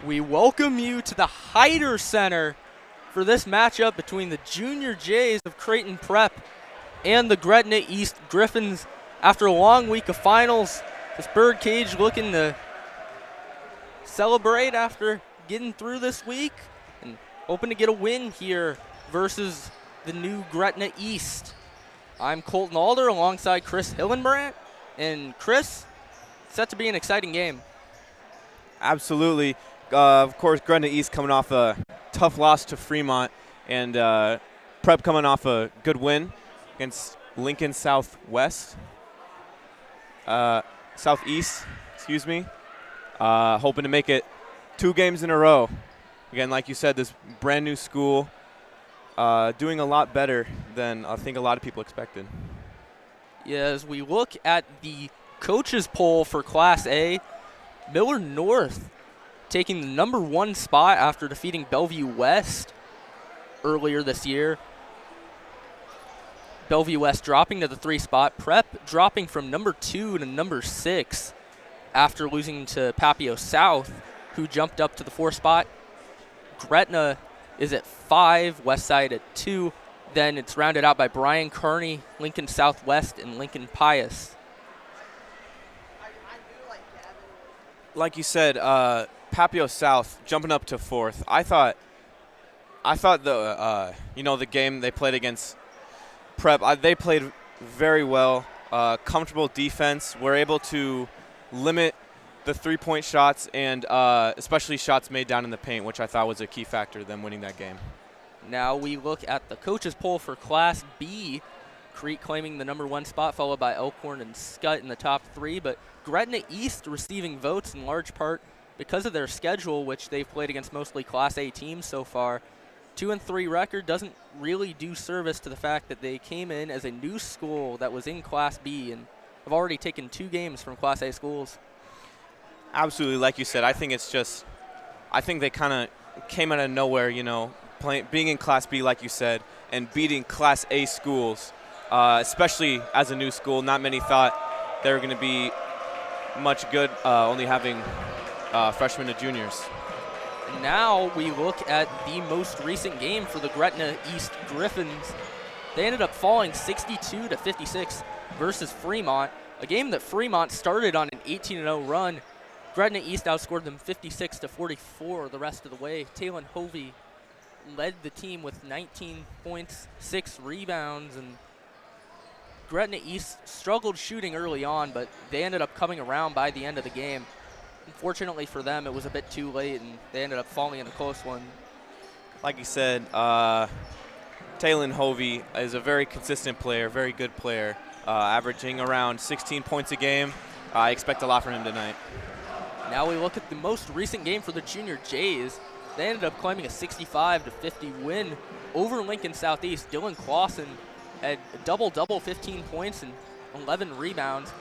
We welcome you to the Hyder Center for this matchup between the Junior Jays of Creighton Prep and the Gretna East Griffins. After a long week of finals, this Birdcage looking to celebrate after getting through this week and hoping to get a win here versus the new Gretna East. I'm Colton Alder alongside Chris Hillenbrandt. And Chris, set to be an exciting game. Absolutely. Of course, Gretna East coming off a tough loss to Fremont, and Prep coming off a good win against Lincoln Southeast, excuse me. Hoping to make it 2 games in a row. Again, like you said, this brand new school doing a lot better than I think a lot of people expected. Yeah, as we look at the coaches poll for Class A, Miller North taking the number 1 spot after defeating Bellevue West earlier this year. Bellevue West dropping to the 3 spot. Prep dropping from number 2 to number 6 after losing to Papio South, who jumped up to the 4 spot. Gretna is at 5, Westside at 2. Then it's rounded out by Bryan Kearney, Lincoln Southwest, and Lincoln Pius. Like you said, Papio South jumping up to 4th. I thought the game they played against Prep, they played very well. Comfortable defense. Were able to limit the 3-point shots and especially shots made down in the paint, which I thought was a key factor to them winning that game. Now we look at the coaches poll for Class B. Crete claiming the number 1 spot, followed by Elkhorn and Skutt in the top 3. But Gretna East receiving votes in large part because of their schedule, which they've played against mostly Class A teams so far. 2-3 record doesn't really do service to the fact that they came in as a new school that was in Class B and have already taken 2 games from Class A schools. Absolutely, like you said, I think they kind of came out of nowhere, being in Class B, like you said, and beating Class A schools, especially as a new school. Not many thought they were going to be much good, only having freshmen and juniors. Now we look at the most recent game for the Gretna East Griffins. They ended up falling 62-56 versus Fremont, a game that Fremont started on an 18-0 run. Gretna East outscored them 56-44 the rest of the way. Talon Hovey led the team with 19 points, 6 rebounds, and Gretna East struggled shooting early on, but they ended up coming around by the end of the game. Unfortunately for them, it was a bit too late, and they ended up falling in a close one. Like you said, Talon Hovey is a very consistent player, very good player, averaging around 16 points a game. I expect a lot from him tonight. Now we look at the most recent game for the Junior Jays. They ended up claiming a 65-50 win over Lincoln Southeast. Dylan Clausen had a double-double, 15 points and 11 rebounds.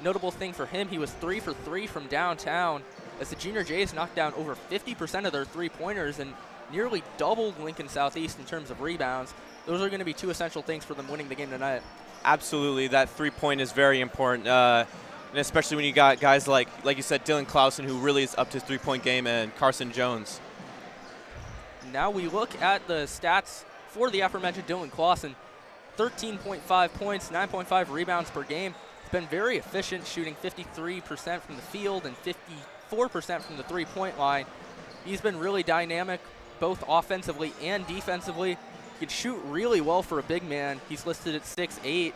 Notable thing for him, he was 3 for 3 from downtown as the Junior Jays knocked down over 50% of their 3-pointers and nearly doubled Lincoln Southeast in terms of rebounds. Those are going to be 2 essential things for them winning the game tonight. Absolutely. That 3-point is very important, and especially when you got guys like you said, Dylan Clausen, who really is up to his 3-point game, and Carson Jones. Now we look at the stats for the aforementioned Dylan Clausen. 13.5 points, 9.5 rebounds per game. He's been very efficient, shooting 53% from the field and 54% from the 3-point line. He's been really dynamic, both offensively and defensively. He can shoot really well for a big man. He's listed at 6'8",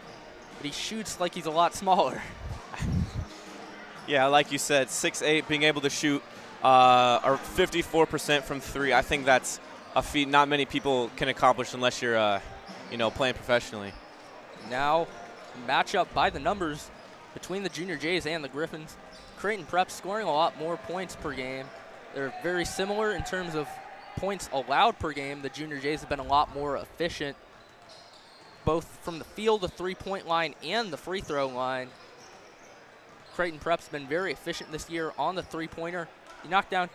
but he shoots like he's a lot smaller. Yeah, like you said, 6'8", being able to shoot or 54% from 3. I think that's a feat not many people can accomplish unless you're, playing professionally. Now, matchup by the numbers between the Junior Jays and the Griffins. Creighton Prep scoring a lot more points per game. They're very similar in terms of points allowed per game. The Junior Jays have been a lot more efficient, both from the field, the 3-point line, and the free throw line. Creighton Prep's been very efficient this year on the 3-pointer. You knock down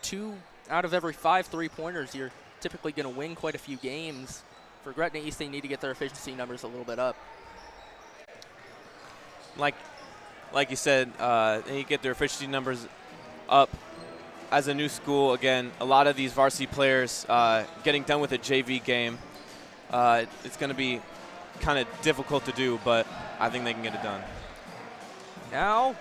2 out of every 5 3-pointers, you're typically going to win quite a few games. For Gretna East, they need to get their efficiency numbers a little bit up. Like you said, they get their efficiency numbers up. as a new school, again, a lot of these varsity players getting done with a JV game, it's going to be kind of difficult to do, but I think they can get it done. Now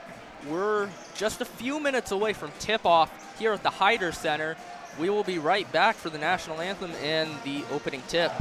we're just a few minutes away from tip-off here at the Hyder Center. We will be right back for the national anthem and the opening tip.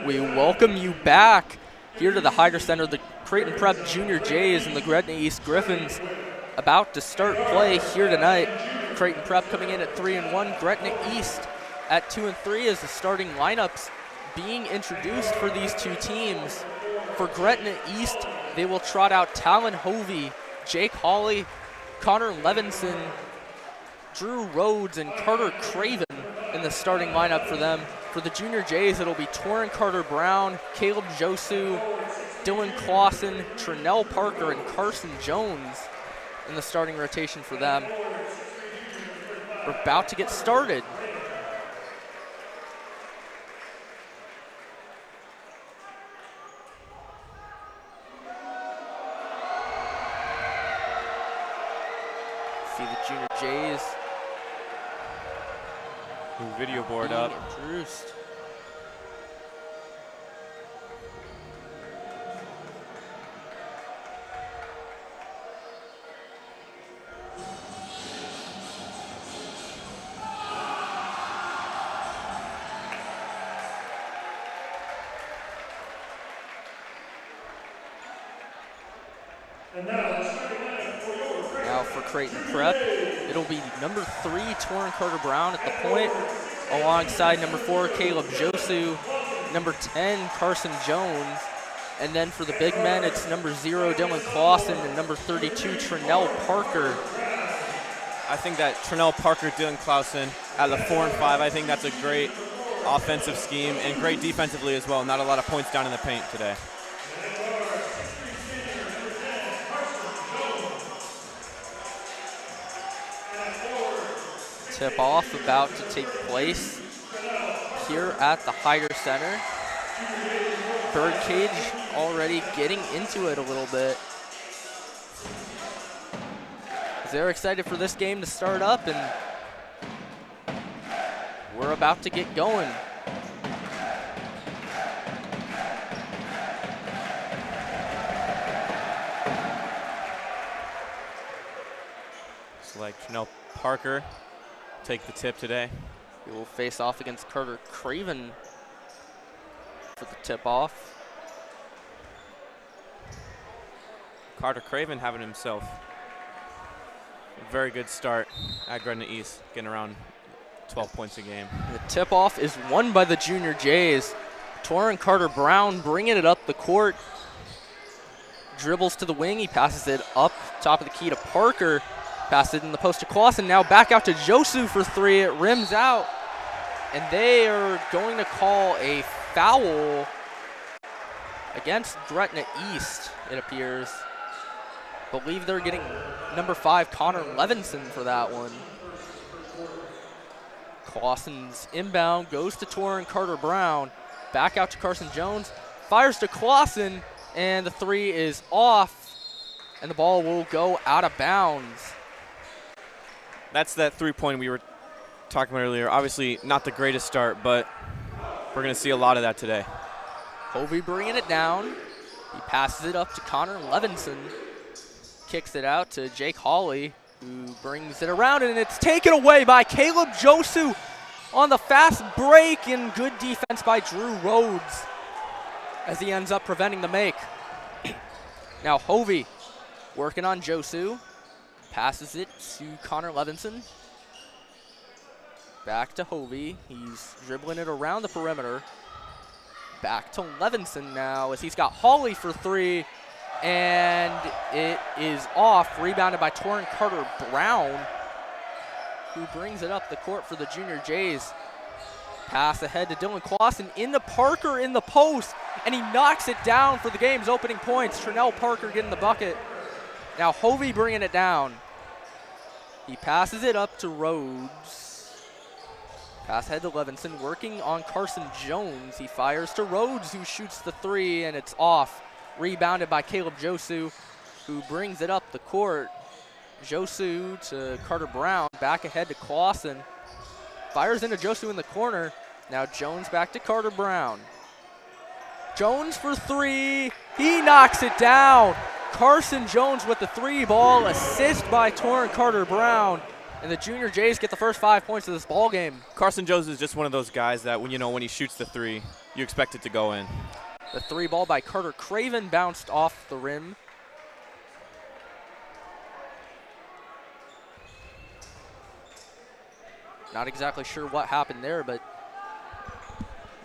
We welcome you back here to the Hyder Center. The Creighton Prep Junior Jays and the Gretna East Griffins about to start play here tonight. Creighton Prep coming in at 3-1, Gretna East at 2-3 as the starting lineups being introduced for these two teams. For Gretna East, they will trot out Talon Hovey, Jake Hawley, Connor Levinson, Drew Rhodes, and Carter Craven in the starting lineup for them. For the Junior Jays, it'll be Torrin Carter-Brown, Caleb Josu, Dylan Clausen, Trinell Parker, and Carson Jones in the starting rotation for them. We're about to get started. See the Junior Jays. New video board up. Introduced. Now for Creighton Prep, it'll be number 3, Torrin Carter-Brown at the point, alongside number 4, Caleb Josu, number 10, Carson Jones, and then for the big men, it's number 0, Dylan Clausen, and number 32, Trinell Parker. I think that Trinell Parker, Dylan Clausen at the 4 and 5, I think that's a great offensive scheme and great defensively as well. Not a lot of points down in the paint today. Tip-off about to take place here at the Hyder Center. Birdcage already getting into it a little bit. They're excited for this game to start up, and we're about to get going. It's like Trinell Parker take the tip today. He will face off against Carter Craven for the tip-off. Carter Craven having himself a very good start at Gretna East, getting around 12 points a game. The tip-off is won by the Junior Jays. Torrin Carter-Brown bringing it up the court. Dribbles to the wing. He passes it up top of the key to Parker. Passes it in the post to Clausen. Now back out to Josu for 3. It rims out. And they are going to call a foul against Gretna East, it appears. Believe they're getting number 5, Connor Levinson, for that one. Clausen's inbound goes to Torrin Carter-Brown. Back out to Carson Jones. Fires to Clausen, and the 3 is off. And the ball will go out of bounds. That's that 3-point we were talking about earlier. Obviously not the greatest start, but we're going to see a lot of that today. Hovey bringing it down. He passes it up to Connor Levinson. Kicks it out to Jake Hawley, who brings it around, and it's taken away by Caleb Josu on the fast break, and good defense by Drew Rhodes as he ends up preventing the make. Now Hovey working on Josu. Passes it to Connor Levinson. Back to Hovey. He's dribbling it around the perimeter. Back to Levinson now as he's got Hawley for 3. And it is off. Rebounded by Torrin Carter-Brown, who brings it up the court for the Junior Jays. Pass ahead to Dylan Clausen into Parker in the post. And he knocks it down for the game's opening points. Trinell Parker getting the bucket. Now Hovey bringing it down. He passes it up to Rhodes. Pass ahead to Levinson, working on Carson Jones. He fires to Rhodes, who shoots the 3, and it's off. Rebounded by Caleb Josu, who brings it up the court. Josu to Carter-Brown, back ahead to Clausen. Fires into Josu in the corner. Now Jones back to Carter-Brown. Jones for 3. He knocks it down. Carson Jones with the 3-ball, assist by Torrin Carter-Brown, and the Junior Jays get the first 5 points of this ball game. Carson Jones is just one of those guys that when he shoots the 3, you expect it to go in. The 3-ball by Carter Craven bounced off the rim. Not exactly sure what happened there, but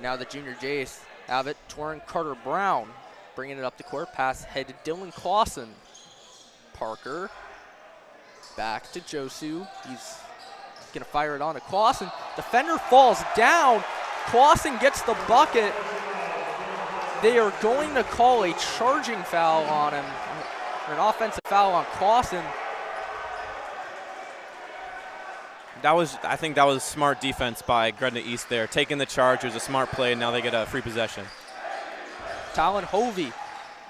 now the Junior Jays have it. Torrin Carter-Brown bringing it up the court. Pass head to Dylan Clausen. Parker back to Josu. He's going to fire it on to Clausen. Defender falls down. Clausen gets the bucket. They are going to call a charging foul on him, or an offensive foul on Clausen. I think that was smart defense by Gretna East there. Taking the charge was a smart play, and now they get a free possession. Talon Hovey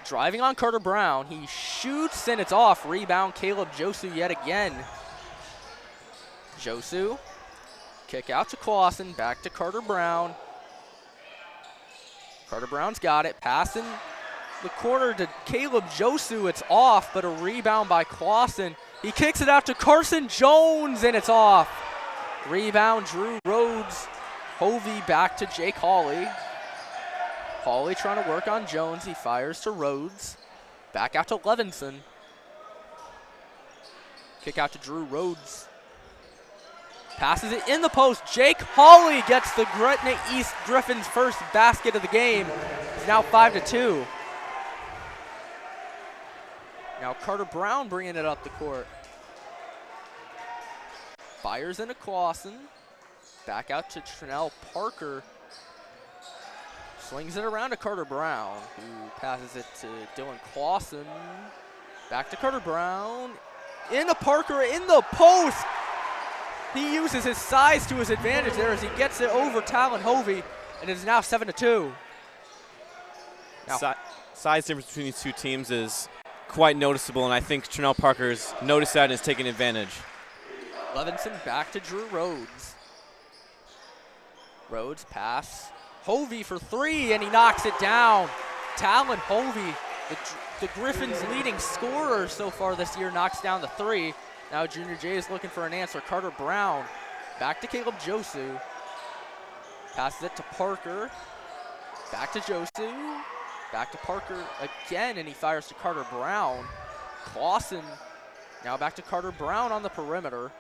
driving on Carter-Brown. He shoots, and it's off. Rebound, Caleb Josu yet again. Josu, kick out to Clausen, back to Carter-Brown. Carter-Brown's got it, passing the corner to Caleb Josu. It's off, but a rebound by Clausen. He kicks it out to Carson Jones, and it's off. Rebound, Drew Rhodes. Hovey back to Jake Hawley. Hawley trying to work on Jones. He fires to Rhodes. Back out to Levinson. Kick out to Drew Rhodes. Passes it in the post. Jake Hawley gets the Gretna East Griffins' first basket of the game. It's now 5-2. Now Carter Brown bringing it up the court. Fires into Clausen. Back out to Trinell Parker. Slings it around to Carter Brown, who passes it to Dylan Clausen. Back to Carter Brown. Into Parker in the post. He uses his size to his advantage there as he gets it over Talon Hovey, and it is now 7-2. Now, size difference between these two teams is quite noticeable, and I think Trinell Parker's noticed that and is taking advantage. Levinson back to Drew Rhodes. Rhodes pass. Hovey for three, and he knocks it down. Talon Hovey, the Griffins' leading scorer so far this year, knocks down the three. Now Junior J is looking for an answer. Carter Brown back to Caleb Josu. Passes it to Parker. Back to Josu. Back to Parker again, and he fires to Carter Brown. Clausen now back to Carter Brown on the perimeter.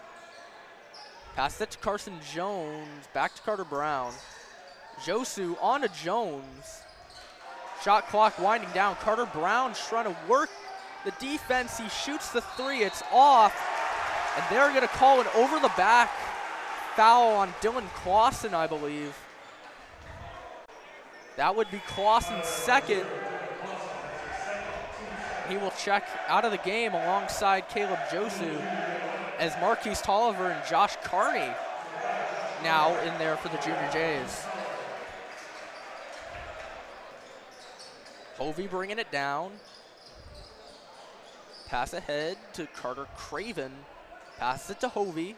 Passes it to Carson Jones. Back to Carter Brown. Josu on to Jones. Shot clock winding down. Carter Brown's trying to work the defense. He shoots the three. It's off. And they're going to call an over-the-back foul on Dylan Clausen, I believe. That would be Clausen's second. He will check out of the game alongside Caleb Josu as Marquise Tolliver and Josh Carney now in there for the Junior Jays. Hovey bringing it down. Pass ahead to Carter Craven. Passes it to Hovey.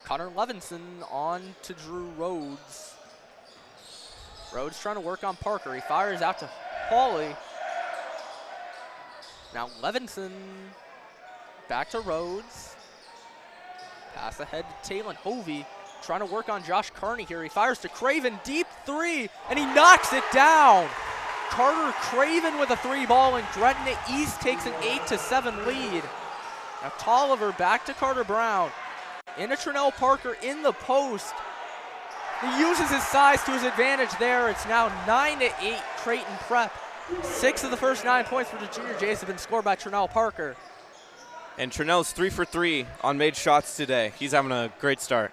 Connor Levinson on to Drew Rhodes. Rhodes trying to work on Parker. He fires out to Hawley. Now Levinson back to Rhodes. Pass ahead to Talon Hovey. Trying to work on Josh Carney here. He fires to Craven. Deep three, and he knocks it down. Carter Craven with a three ball, and Gretna East takes an 8-7 lead. Now Tolliver back to Carter Brown. Into Trinell Parker in the post. He uses his size to his advantage there. It's now 9-8 Creighton Prep. 6 of the first 9 points for the Junior Jays have been scored by Trinell Parker. And Trinell's 3 for 3 on made shots today. He's having a great start.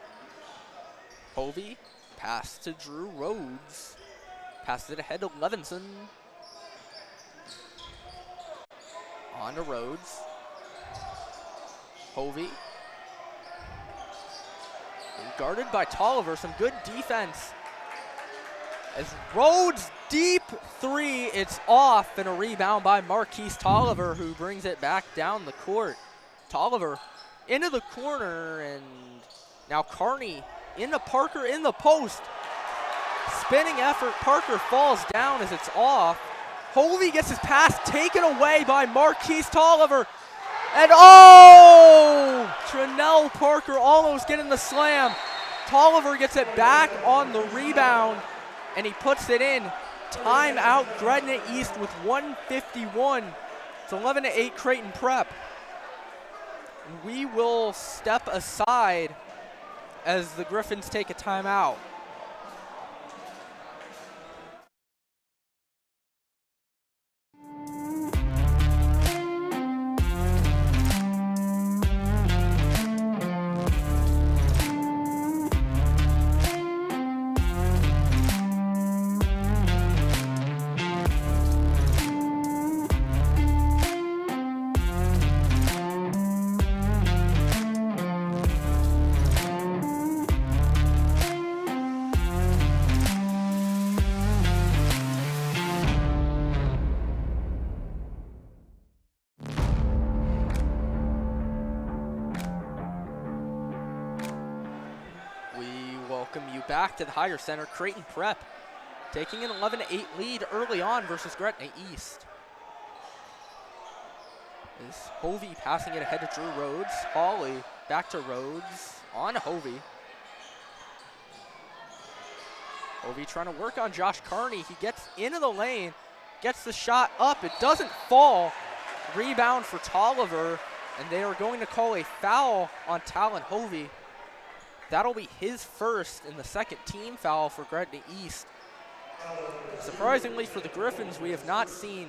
Hovey, pass to Drew Rhodes. Passes it ahead to Levinson. On to Rhodes. Hovey. Guarded by Tolliver. Some good defense. As Rhodes deep three, it's off, and a rebound by Marquise Tolliver, who brings it back down the court. Tolliver into the corner, and now Carney into Parker in the post. Spinning effort, Parker falls down as it's off. Hovey gets his pass taken away by Marquise Tolliver. And oh! Trinell Parker almost getting the slam. Tolliver gets it back on the rebound, and he puts it in. Timeout, Gretna East with 1:51. It's 11-8 Creighton Prep. We will step aside as the Griffins take a timeout. Back to the Higher Center, Creighton Prep taking an 11-8 lead early on versus Gretna East. Is Hovey passing it ahead to Drew Rhodes. Hawley back to Rhodes, on to Hovey. Hovey trying to work on Josh Carney. He gets into the lane, gets the shot up. It doesn't fall. Rebound for Tolliver, and they are going to call a foul on Talon Hovey. That'll be his first and the second team foul for Gretna East. Surprisingly for the Griffins, we have not seen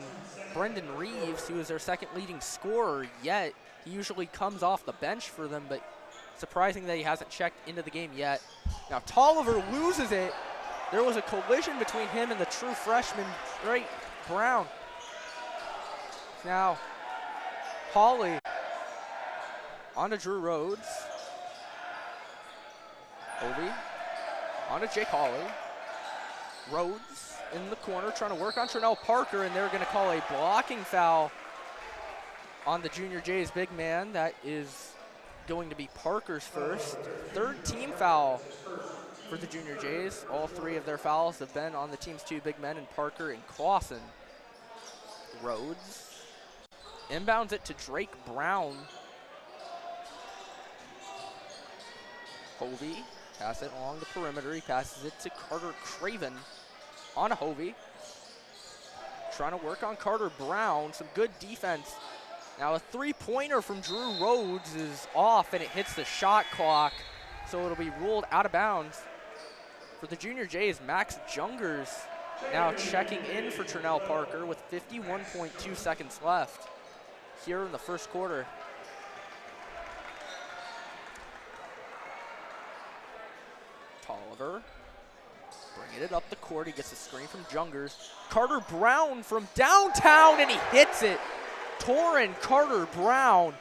Brendan Reeves, who is their second leading scorer, yet. He usually comes off the bench for them, but surprising that he hasn't checked into the game yet. Now Tolliver loses it. There was a collision between him and the true freshman, Drake Brown. Now, Hawley on to Drew Rhodes. Hovey on to Jake Hawley. Rhodes in the corner trying to work on Trinell Parker, and they're going to call a blocking foul on the Junior Jays big man. That is going to be Parker's first. Third team foul for the Junior Jays. All three of their fouls have been on the team's two big men in Parker and Clausen. Rhodes inbounds it to Drake Brown. Hovey pass it along the perimeter. He passes it to Carter Craven on a Hovey. Trying to work on Carter Brown. Some good defense. Now a three-pointer from Drew Rhodes is off, and it hits the shot clock, so it'll be ruled out of bounds. For the Junior Jays, Max Jungers now checking in for Trinell Parker with 51.2 seconds left here in the first quarter. Tolliver bringing it up the court. He gets a screen from Jungers. Carter Brown from downtown, and he hits it. Torrin Carter Brown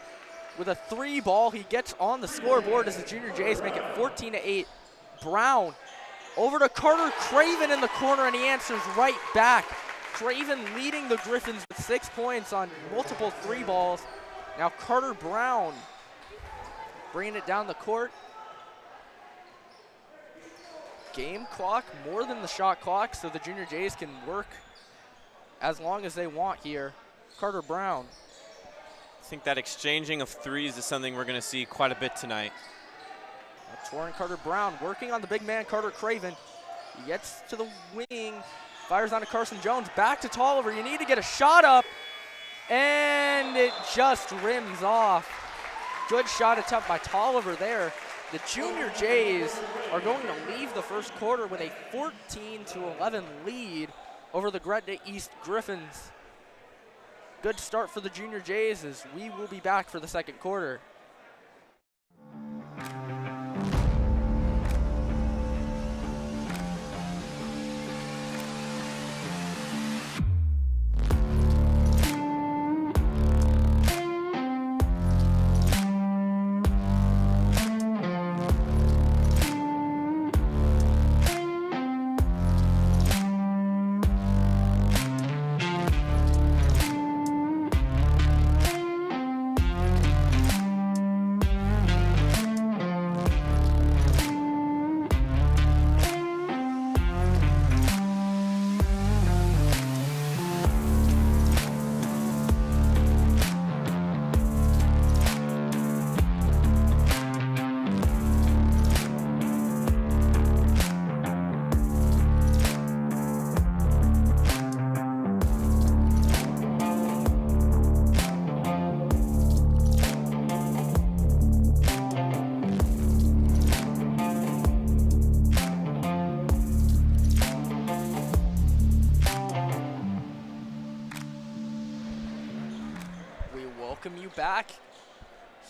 with a three ball. He gets on the scoreboard as the Junior Jays make it 14-8. Brown over to Carter Craven in the corner, and he answers right back. Craven leading the Griffins with 6 points on multiple three balls. Now Carter Brown bringing it down the court. Game clock more than the shot clock, so the Junior Jays can work as long as they want here. Carter Brown. I think that exchanging of threes is something we're going to see quite a bit tonight. Torrin Carter Brown working on the big man, Carter Craven. He gets to the wing, fires on to Carson Jones, back to Tolliver. You need to get a shot up, and it just rims off. Good shot attempt by Tolliver there. The Junior Jays are going to leave the first quarter with a 14-11 lead over the Gretna East Griffins. Good start for the Junior Jays as we will be back for the second quarter. Back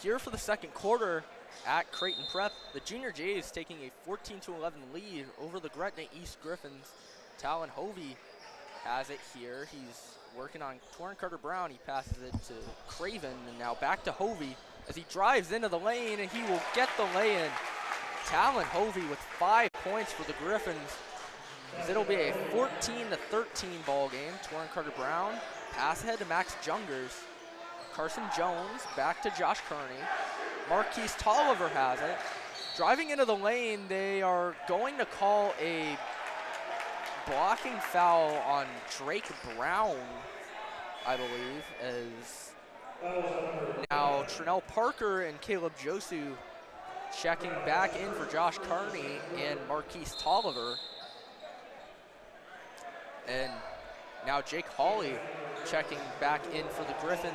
here for the second quarter at Creighton Prep. The Junior Jays taking a 14-11 lead over the Gretna East Griffins. Talon Hovey has it here. He's working on Torrin Carter Brown. He passes it to Craven, and now back to Hovey as he drives into the lane, and he will get the lay-in. Talon Hovey with 5 points for the Griffins, as it'll be a 14-13 ball game. Torrin Carter Brown, pass ahead to Max Jungers. Carson Jones back to Josh Kearney. Marquise Tolliver has it. Driving into the lane, they are going to call a blocking foul on Drake Brown, I believe, as now Trinell Parker and Caleb Josu checking back in for Josh Kearney and Marquise Tolliver. And now Jake Hawley checking back in for the Griffins.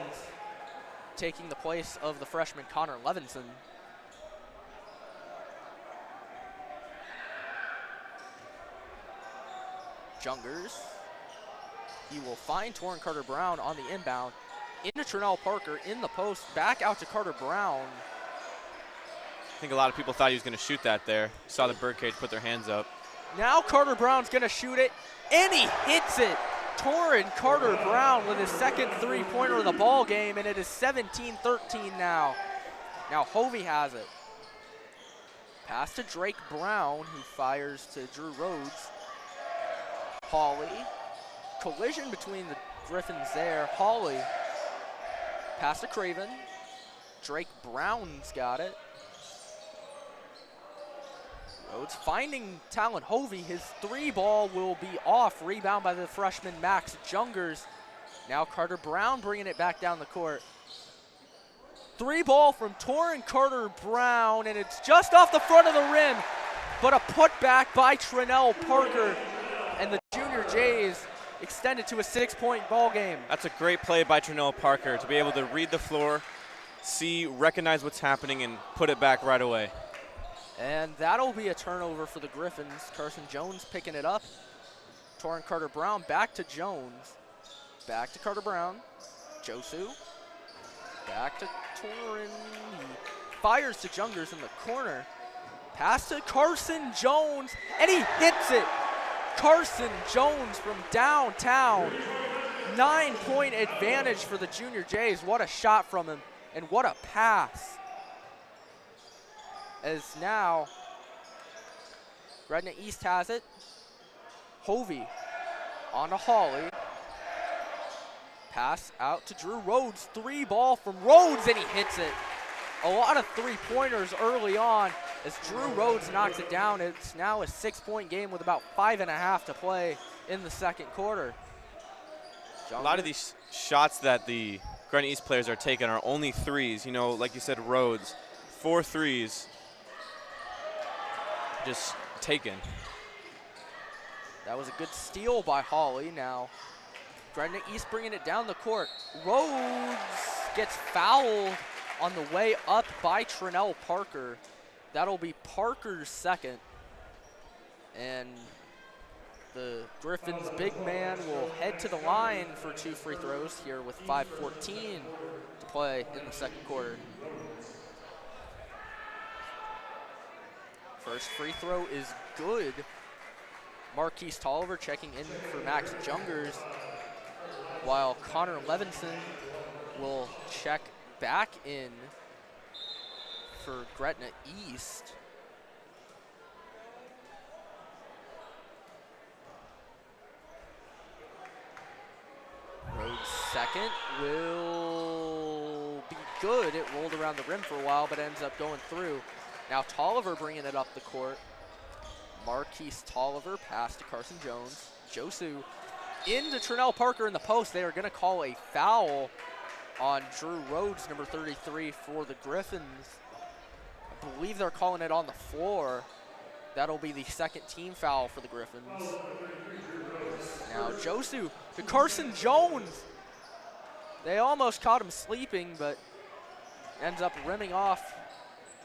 taking the place of the freshman Connor Levinson. Jungers. He will find Torrin Carter-Brown on the inbound. Into Trinell Parker in the post. Back out to Carter-Brown. I think a lot of people thought he was going to shoot that there. Saw the birdcage put their hands up. Now Carter-Brown's going to shoot it, and he hits it. Torrin Carter-Brown with his second three-pointer of the ball game, and it is 17-13 now. Now Hovey has it. Pass to Drake Brown, who fires to Drew Rhodes. Hawley. Collision between the Griffins there. Hawley. Pass to Craven. Drake Brown's got it. Rhodes finding Talon Hovey. His three ball will be off. Rebound by the freshman Max Jungers. Now Carter-Brown bringing it back down the court. Three ball from Torrin Carter-Brown, and it's just off the front of the rim, but a putback by Trinell Parker, and the Junior Jays extended to a 6-point ball game. That's a great play by Trinell Parker to be able to read the floor, see, recognize what's happening, and put it back right away. And that'll be a turnover for the Griffins. Carson Jones picking it up. Torrin Carter-Brown back to Jones. Back to Carter-Brown. Josu. Back to Torrin. He fires to Jungers in the corner. Pass to Carson Jones, and he hits it. Carson Jones from downtown. 9-point advantage for the Junior Jays. What a shot from him, and what a pass. As now, Gretna East has it. Hovey on to Hawley. Pass out to Drew Rhodes. Three ball from Rhodes, and he hits it. A lot of three-pointers early on as Drew Rhodes knocks it down. It's now a 6-point game with about 5.5 to play in the second quarter. A lot of these shots that the Gretna East players are taking are only threes. You know, like you said, Rhodes, 4 threes. Just taken. That was a good steal by Hawley. Now, Gretna East bringing it down the court. Rhodes gets fouled on the way up by Trinell Parker. That'll be Parker's second. And the Griffins' big man will head to the line for 2 free throws here with 5:14 to play in the second quarter. First free throw is good. Marquise Tolliver checking in for Max Jungers, while Connor Levinson will check back in for Gretna East. Rhodes' second will be good. It rolled around the rim for a while, but ends up going through. Now Tolliver bringing it up the court. Marquise Tolliver, pass to Carson Jones. Josu into Trinell Parker in the post. They are going to call a foul on Drew Rhodes, number 33 for the Griffins. I believe they're calling it on the floor. That'll be the second team foul for the Griffins. Now Josu to Carson Jones. They almost caught him sleeping, but ends up rimming off.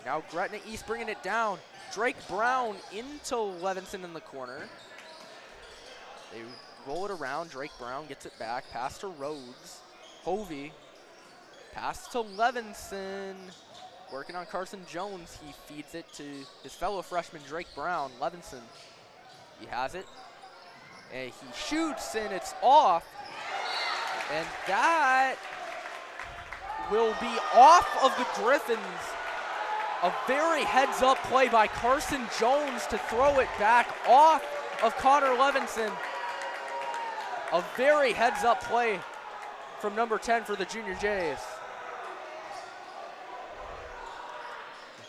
Now Gretna East bringing it down. Drake Brown into Levinson in the corner. They roll it around. Drake Brown gets it back. Pass to Rhodes. Hovey. Pass to Levinson. Working on Carson Jones. He feeds it to his fellow freshman Drake Brown. Levinson. He has it. And he shoots, and it's off. And that will be off of the Griffins. A very heads-up play by Carson Jones to throw it back off of Connor Levinson. A very heads-up play from number 10 for the Junior Jays.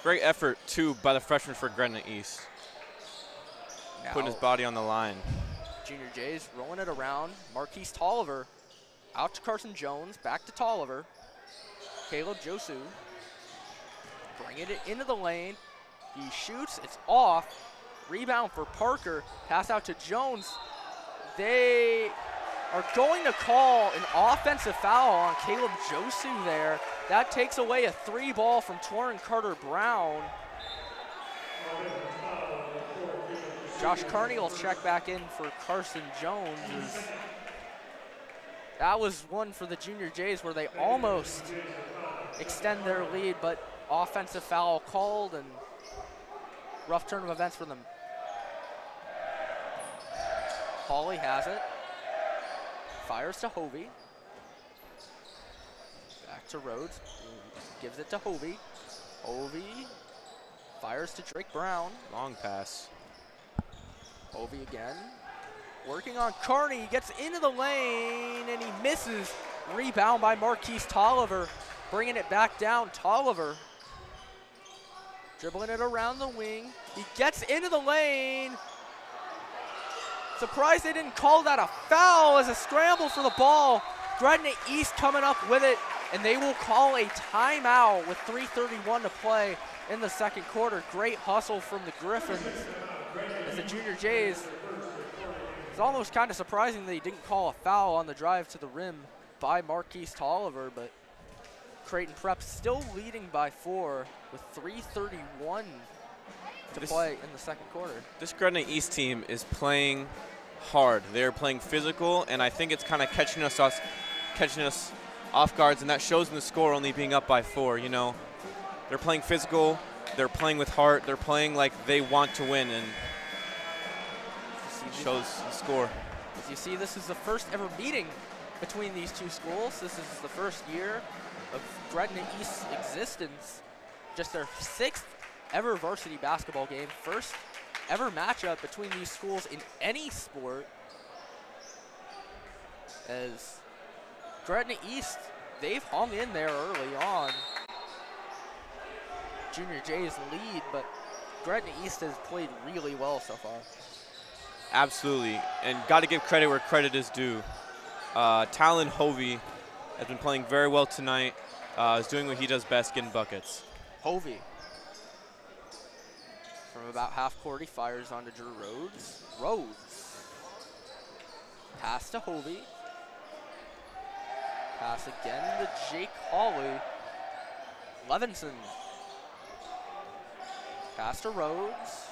Great effort, too, by the freshman for Gretna East. Now, putting his body on the line. Junior Jays rolling it around. Marquise Tolliver out to Carson Jones, back to Tolliver. Caleb Josu bringing it into the lane. He shoots, it's off. Rebound for Parker. Pass out to Jones. They are going to call an offensive foul on Caleb Josu there. That takes away a 3 ball from Torrin Carter-Brown. Josh Carney will check back in for Carson Jones. That was one for the Junior Jays where they almost extend their lead, but offensive foul called and rough turn of events for them. Hawley has it. Fires to Hovey. Back to Rhodes. Gives it to Hovey. Hovey fires to Drake Brown. Long pass. Hovey again. Working on Carney. Gets into the lane and he misses. Rebound by Marquise Tolliver. Bringing it back down. Tolliver dribbling it around the wing. He gets into the lane. Surprised they didn't call that a foul as a scramble for the ball. Gretna East coming up with it, and they will call a timeout with 3:31 to play in the second quarter. Great hustle from the Griffins as the Junior Jays. It's almost kind of surprising they didn't call a foul on the drive to the rim by Marquise Tolliver, but Creighton Prep still leading by 4 with 3:31 to play in the second quarter. This Gretna East team is playing hard. They're playing physical, and I think it's kind of catching us off guards, and that shows in the score only being up by 4. You know, they're playing physical, they're playing with heart, they're playing like they want to win, and shows the score. As you see, this is the first ever meeting between these two schools. This is the first year of Gretna East's existence. Just their 6th ever varsity basketball game. First ever matchup between these schools in any sport. As Gretna East, they've hung in there early on. Junior Jays lead, but Gretna East has played really well so far. Absolutely, and got to give credit where credit is due. Talon Hovey has been playing very well tonight. Is doing what he does best, getting buckets. Hovey. From about half court, he fires onto Drew Rhodes. Rhodes. Pass to Hovey. Pass again to Jake Hawley. Levinson. Pass to Rhodes.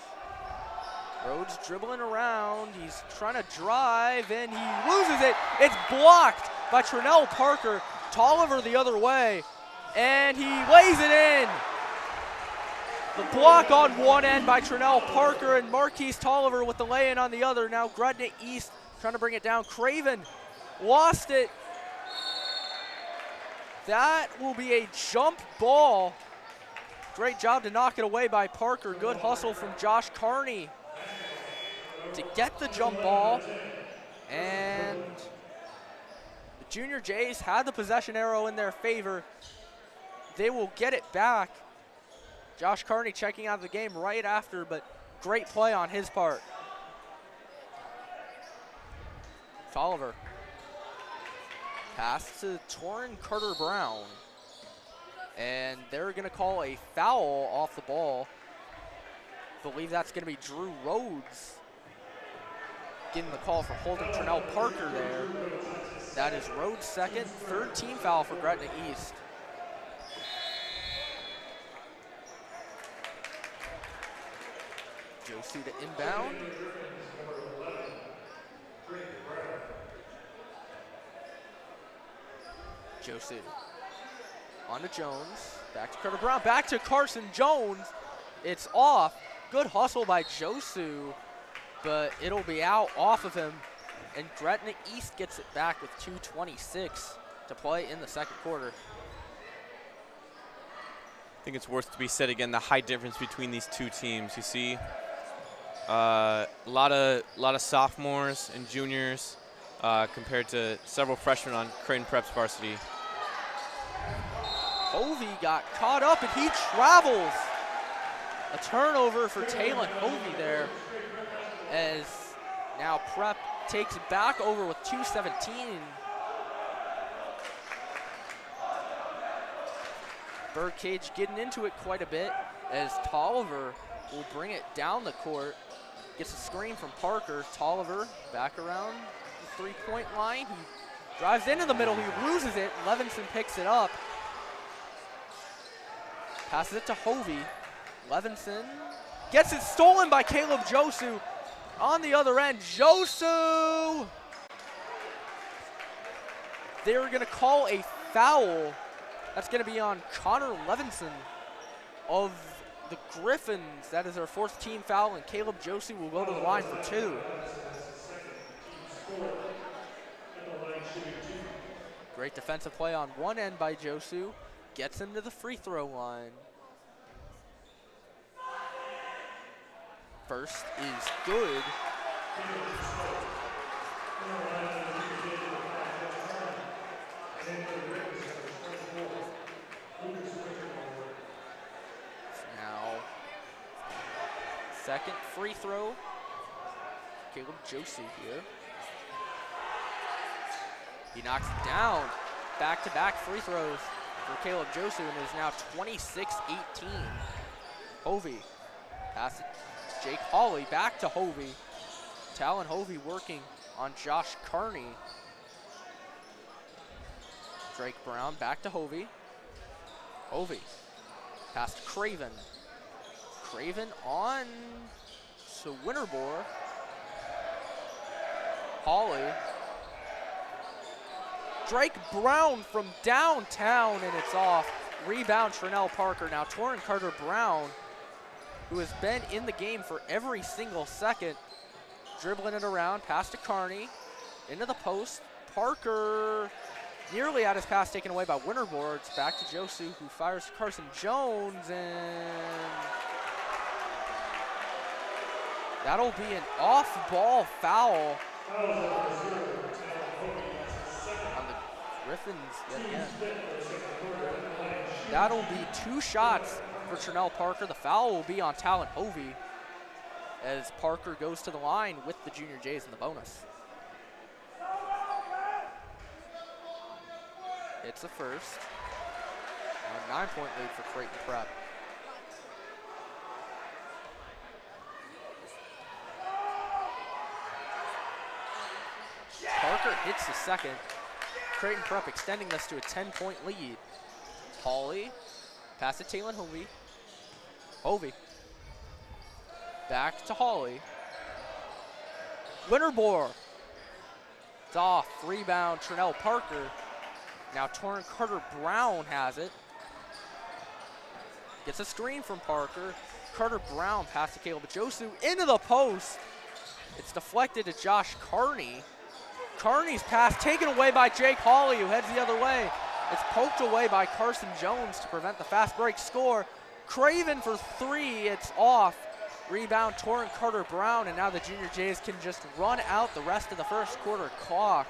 Rhodes dribbling around. He's trying to drive, and he loses it. It's blocked by Trinell Parker. Tolliver the other way, and he lays it in. The block on one end by Trinell Parker, and Marquise Tolliver with the lay-in on the other. Now Gretna East trying to bring it down. Craven lost it. That will be a jump ball. Great job to knock it away by Parker. Good hustle from Josh Carney to get the jump ball. And the Junior Jays had the possession arrow in their favor. They will get it back. Josh Carney checking out of the game right after, but great play on his part. Tolliver. Pass to Torrin Carter-Brown. And they're going to call a foul off the ball. Believe that's going to be Drew Rhodes getting the call for holding Trinell Parker there. That is Rhodes' second, 3rd team foul for Gretna East. Josu to inbound. Josu. On to Jones. Back to Carter-Brown. Back to Carson Jones. It's off. Good hustle by Josu, but it'll be out off of him. And Gretna East gets it back with 2:26 to play in the second quarter. I think it's worth to be said again, the high difference between these two teams. You see a lot of sophomores and juniors compared to several freshmen on Creighton Prep's varsity. Hovey got caught up and he travels. A turnover for Talon Hovey there, as now Prep takes it back over with 2:17. Birdcage getting into it quite a bit as Tolliver will bring it down the court. Gets a screen from Parker. Tolliver back around three-point line. He drives into the middle. He loses it. Levinson picks it up. Passes it to Hovey. Levinson gets it stolen by Caleb Josu. On the other end, Josu! They're going to call a foul. That's going to be on Connor Levinson of the Griffins. That is their fourth team foul, and Caleb Josu will go to the line for two. Great defensive play on one end by Josu. Gets him to the free throw line. First is good. Now, second free throw. Caleb Josu here. He knocks it down. Back-to-back free throws for Caleb Josu, and it is now 26-18. Hovey. Pass it to Jake Hawley. Back to Hovey. Talon Hovey working on Josh Carney. Drake Brown back to Hovey. Hovey. Pass to Craven. Craven on to Winterbore. Hawley. Drake Brown from downtown, and it's off. Rebound, Trinell Parker. Now Torrin Carter Brown, who has been in the game for every single second, dribbling it around, pass to Carney, into the post. Parker nearly had his pass taken away by Winterbore. It's back to Josu, who fires to Carson Jones, and that'll be an off-ball foul on the Griffins yet again. That'll be two shots for Trinell Parker. The foul will be on Talon Hovey as Parker goes to the line with the Junior Jays in the bonus. It's a first. A 9-point lead for Creighton Prep. Parker hits the second. Creighton Prep extending this to a 10-point lead. Hawley, pass to Talon Hovey. Hovey. Back to Hawley. Winterbore. It's off. Rebound, Trinell Parker. Now Torrin Carter Brown has it. Gets a screen from Parker. Carter Brown pass to Caleb Josu into the post. It's deflected to Josh Carney. Carney's pass taken away by Jake Hawley, who heads the other way. It's poked away by Carson Jones to prevent the fast break score. Craven for three, it's off. Rebound, Torrin Carter Brown, and now the Junior Jays can just run out the rest of the first quarter clock.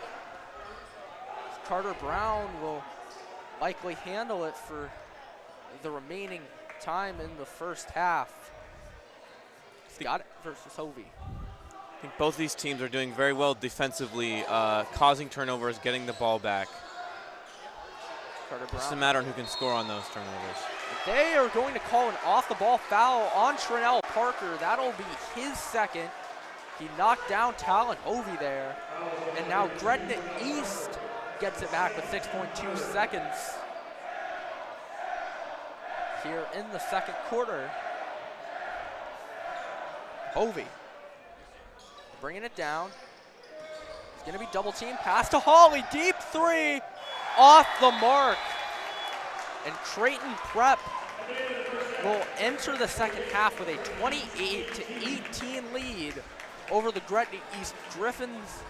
Carter Brown will likely handle it for the remaining time in the first half. Scott versus Hovey. I think both these teams are doing very well defensively, causing turnovers, getting the ball back. It's just a matter of who can score on those turnovers. They are going to call an off-the-ball foul on Trinell Parker. That'll be his second. He knocked down Talon Hovey there. And now Gretna East gets it back with 6.2 seconds here in the second quarter. Hovey bringing it down. It's going to be double team. Pass to Hawley. Deep three. Off the mark. And Creighton Prep will enter the second half with a 28-18 lead over the Gretna East Griffins.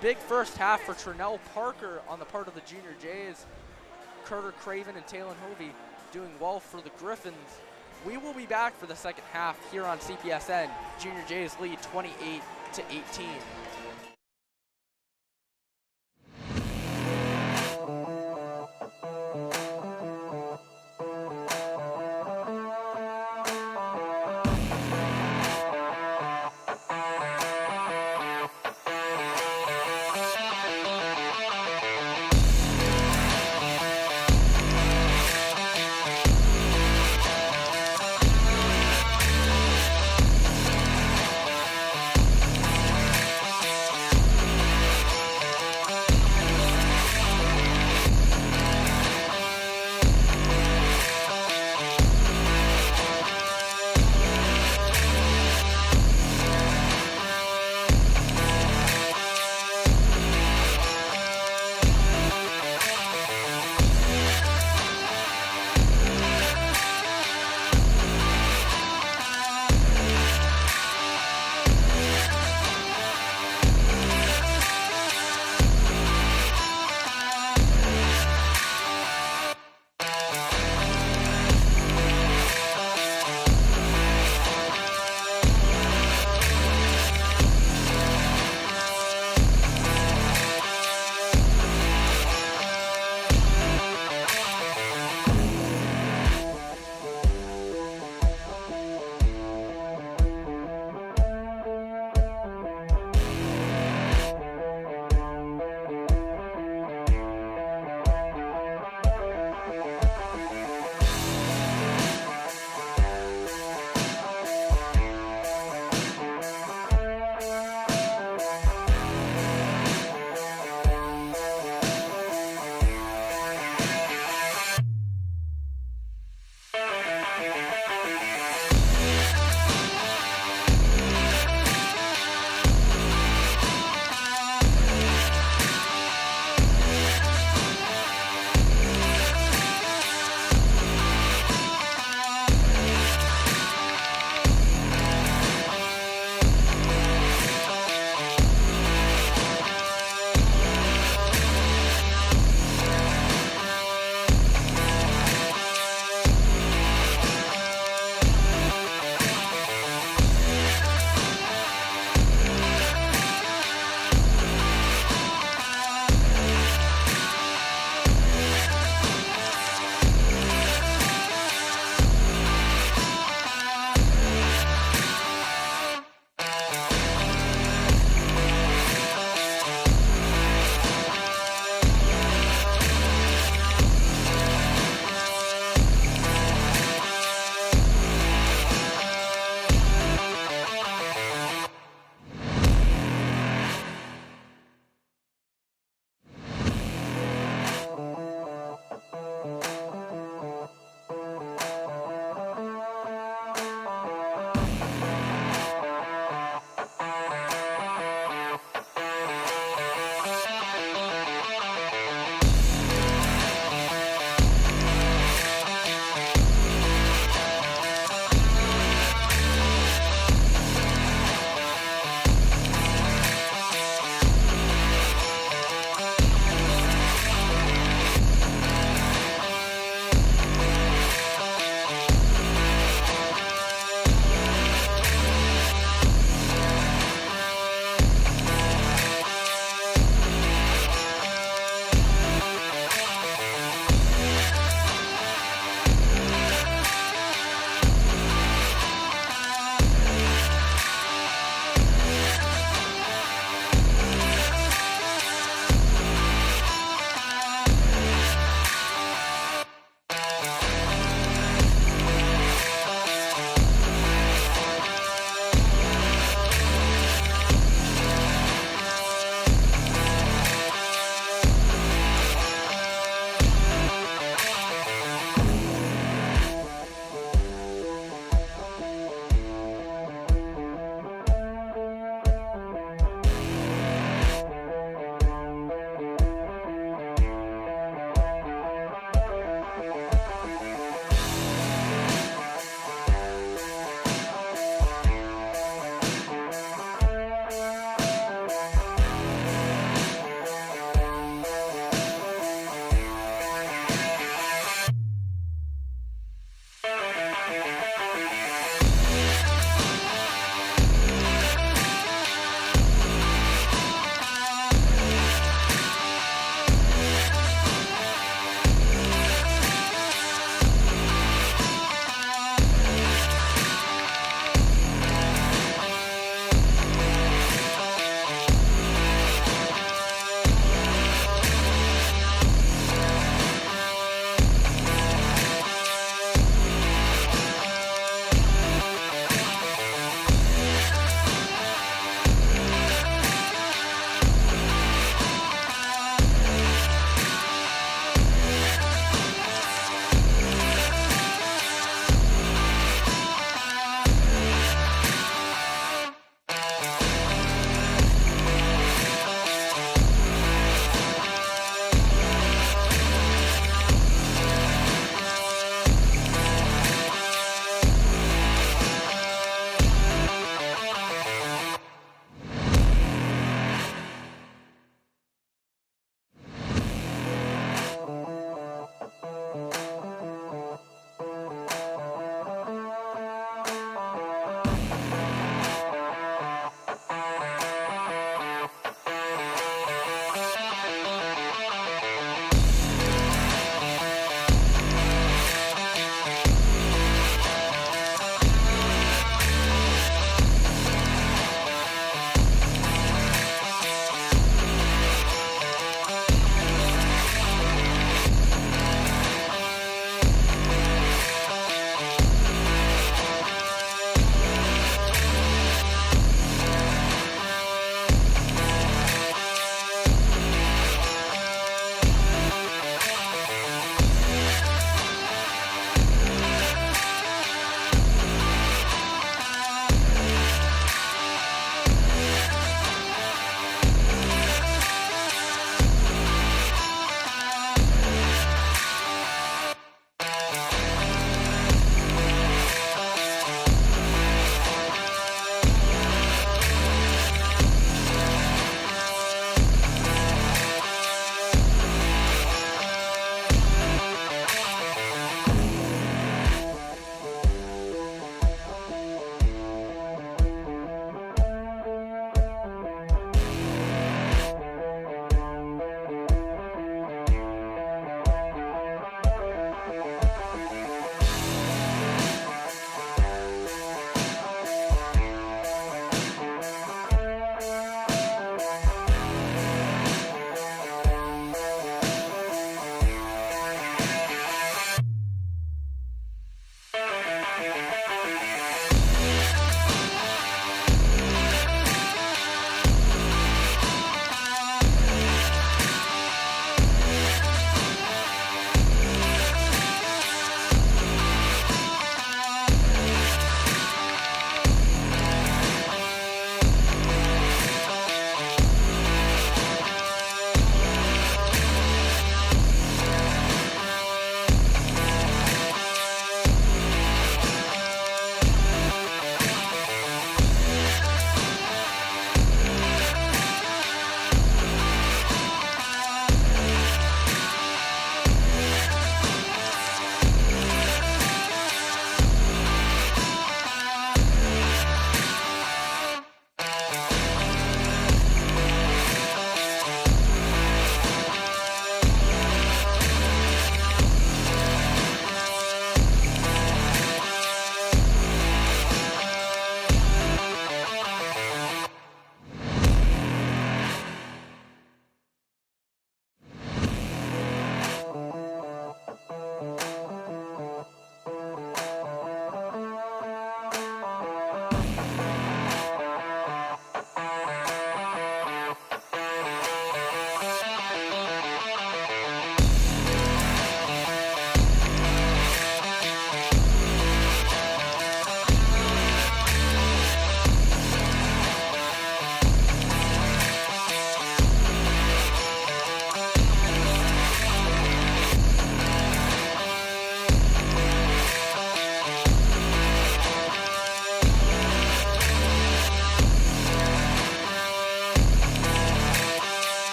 Big first half for Trinell Parker on the part of the Junior Jays. Carter Craven and Talon Hovey doing well for the Griffins. We will be back for the second half here on CPSN. Junior Jays lead 28-18.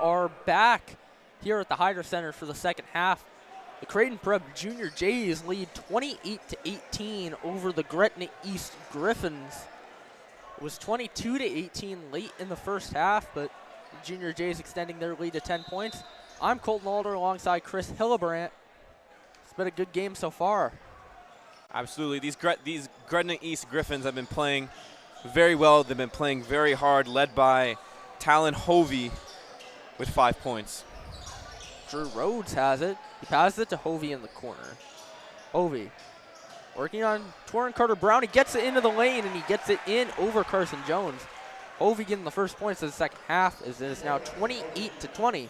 are back here at the Hyder Center for the second half. The Creighton Prep Junior Jays lead 28-18 over the Gretna East Griffins. It was 22-18 late in the first half, but the Junior Jays extending their lead to 10 points. I'm Colton Alder alongside Chris Hillebrandt. It's been a good game so far. Absolutely. These Gretna East Griffins have been playing very well. They've been playing very hard, led by Talon Hovey with 5 points. Drew Rhodes has it. He passes it to Hovey in the corner. Hovey working on Torrin Carter-Brown. He gets it into the lane, and he gets it in over Carson Jones. Hovey getting the first points of the second half as it is now 28-20.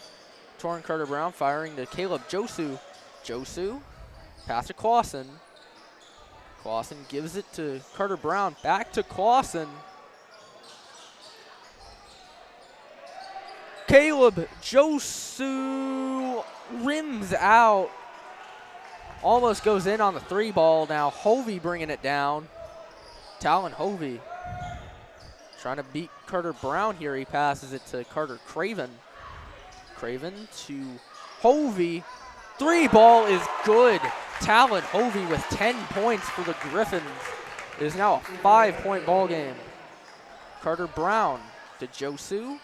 Torrin Carter-Brown firing to Caleb Josu. Josu, pass to Clausen. Clausen gives it to Carter-Brown. Back to Clausen. Caleb Josu rims out. Almost goes in on the 3 ball. Now Hovey bringing it down. Talon Hovey trying to beat Carter-Brown here. He passes it to Carter Craven. Craven to Hovey. 3 ball is good. Talon Hovey with 10 points for the Griffins. It is now a 5-point ball game. Carter-Brown to Josu.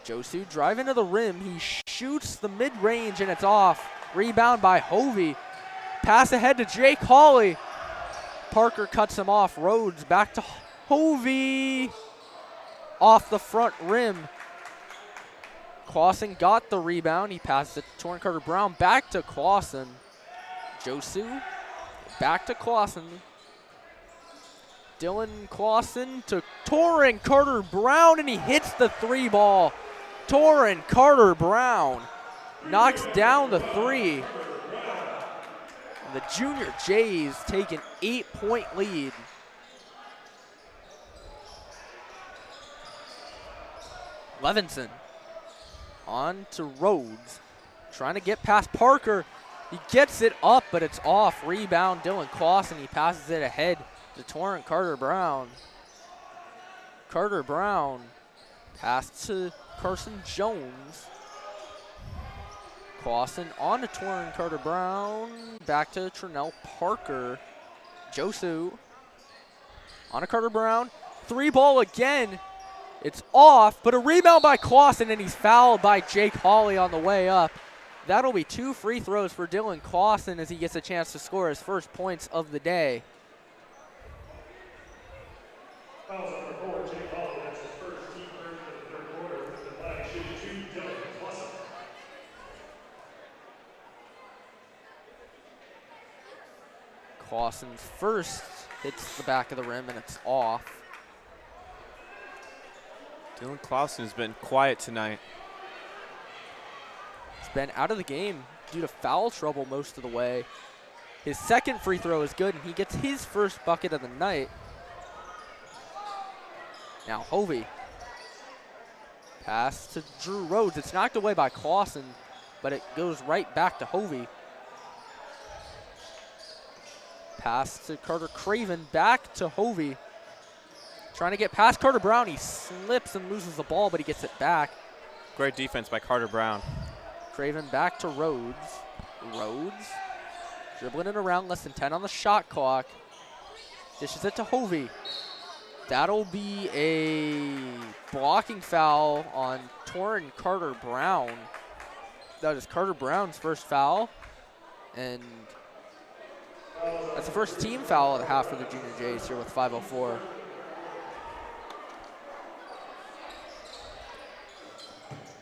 Josu driving to the rim. He shoots the mid-range and it's off. Rebound by Hovey. Pass ahead to Jake Hawley. Parker cuts him off. Rhodes back to Hovey. Off the front rim. Clausen got the rebound. He passes it to Torrin Carter-Brown. Back to Clausen. Josu. Back to Clausen. Dylan Clausen to Torrin Carter-Brown, and he hits the 3 ball. Torrin Carter-Brown knocks down the 3. And the Junior Jays take an 8-point lead. Levinson on to Rhodes. Trying to get past Parker. He gets it up, but it's off. Rebound, Dylan Clausen. He passes it ahead to Torrin Carter-Brown. Carter-Brown pass to Carson Jones. Clausen on to Torrin Carter-Brown. Back to Trinell Parker. Josu on to Carter-Brown. 3 ball again. It's off, but a rebound by Clausen, and he's fouled by Jake Hawley on the way up. That'll be 2 free throws for Dylan Clausen as he gets a chance to score his first points of the day. Fouls number 4, Jake Hawley. That's his first team third for the third quarter. With the flag shooting 2, Dylan Clausen. Clausen's first hits the back of the rim, and it's off. Dylan Clausen has been quiet tonight. He's been out of the game due to foul trouble most of the way. His second free throw is good, and he gets his first bucket of the night. Now Hovey. Pass to Drew Rhodes. It's knocked away by Clausen, but it goes right back to Hovey. Pass to Carter Craven. Back to Hovey. Trying to get past Carter-Brown. He slips and loses the ball, but he gets it back. Great defense by Carter-Brown. Craven back to Rhodes. Rhodes dribbling it around, less than 10 on the shot clock. Dishes it to Hovey. That'll be a blocking foul on Torrin Carter-Brown. That is Carter-Brown's first foul. And that's the first team foul of the half for the Junior Jays here with 5:04.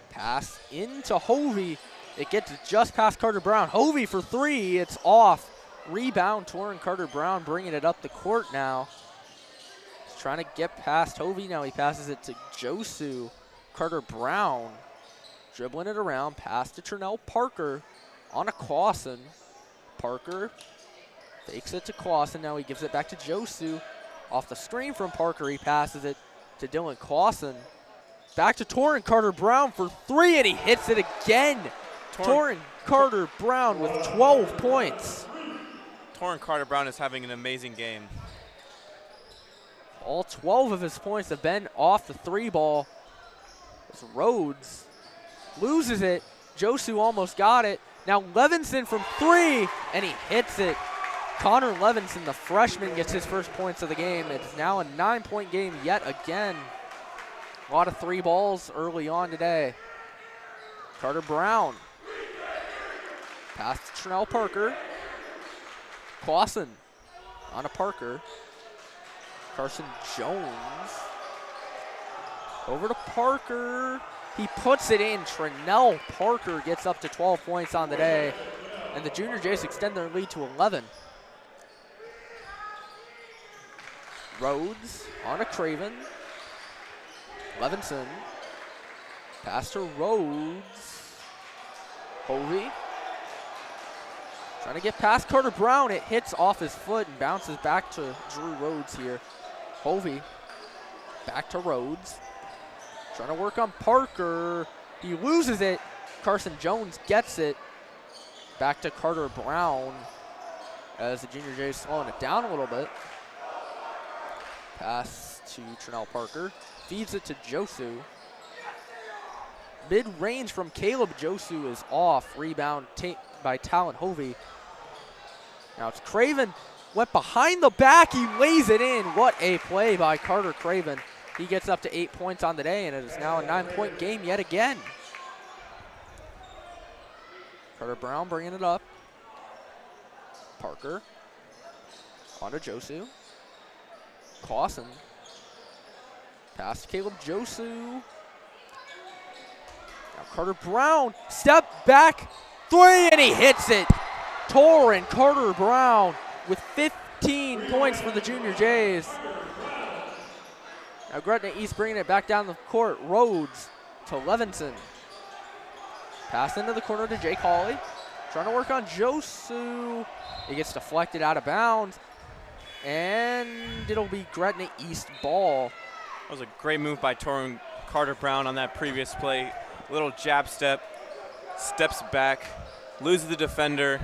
Pass into Hovey. It gets just past Carter-Brown. Hovey for 3. It's off. Rebound, Torrin Carter-Brown bringing it up the court now. He's trying to get past Hovey. Now he passes it to Josu. Carter-Brown dribbling it around. Pass to Trinell Parker on a Clausen. Parker fakes it to Clausen. Now he gives it back to Josu. Off the screen from Parker, he passes it to Dylan Clausen. Back to Torrin Carter-Brown for 3, and he hits it again. Torrin Carter-Brown with 12 points. Torrin Carter-Brown is having an amazing game. All 12 of his points have been off the 3 ball. It's Rhodes loses it. Josu almost got it. Now Levinson from 3, and he hits it. Connor Levinson, the freshman, gets his first points of the game. It's now a 9-point game yet again. A lot of 3 balls early on today. Carter Brown. Pass to Chanel Parker. Clausen on a Parker. Carson Jones. Over to Parker. He puts it in. Trinell Parker gets up to 12 points on the day. And the Junior Jays extend their lead to 11. Rhodes on a Craven. Levinson. Pass to Rhodes. Hovey. Trying to get past Carter Brown. It hits off his foot and bounces back to Drew Rhodes here. Hovey. Back to Rhodes. Trying to work on Parker. He loses it. Carson Jones gets it. Back to Carter Brown as the Junior Jays slowing it down a little bit. Pass to Trinell Parker. Feeds it to Josu. Mid-range from Caleb Josu is off. Rebound by Talon Hovey. Now it's Craven. Went behind the back. He lays it in. What a play by Carter Craven. He gets up to 8 points on the day, and it is now a 9-point game yet again. Carter Brown bringing it up. Parker. On to Josu. Clausen. Pass to Caleb Josu. Now Carter Brown. Step back. 3, and he hits it. Torrin Carter Brown with 15 points for the Junior Jays. Now Gretna East bringing it back down the court. Rhodes to Levinson. Pass into the corner to Jake Hawley. Trying to work on Josu. It gets deflected out of bounds. And it'll be Gretna East ball. That was a great move by Torrin Carter Brown on that previous play. Little jab step. Steps back. Loses the defender.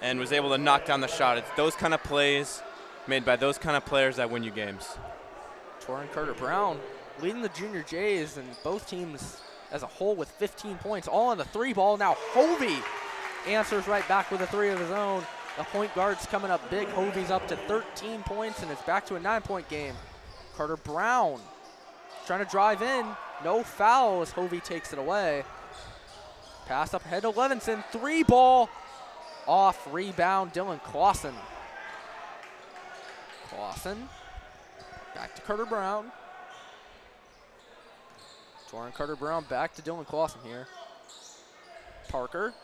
And was able to knock down the shot. It's those kind of plays made by those kind of players that win you games. Torrin Carter Brown leading the Junior Jays and both teams as a whole with 15 points, all on the 3 ball. Now Hovey answers right back with a 3 of his own. The point guard's coming up big. Hovey's up to 13 points, and it's back to a 9-point game. Carter Brown trying to drive in. No foul as Hovey takes it away. Pass up ahead to Levinson. 3 ball off. Rebound, Dylan Clausen. Clausen. Back to Carter Brown. Torrin Carter Brown back to Dylan Clausen here. Parker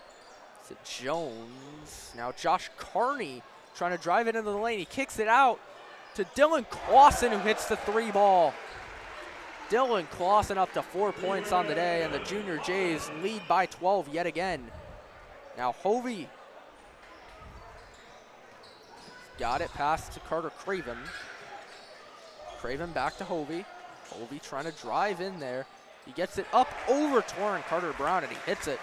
to Jones. Now Josh Carney trying to drive it into the lane. He kicks it out to Dylan Clausen, who hits the 3 ball. Dylan Clausen up to 4 points on the day, and the Junior Jays lead by 12 yet again. Now Hovey got it past to Carter Craven. Craven back to Hovey. Hovey trying to drive in there. He gets it up over Torrin Carter Brown, and he hits it.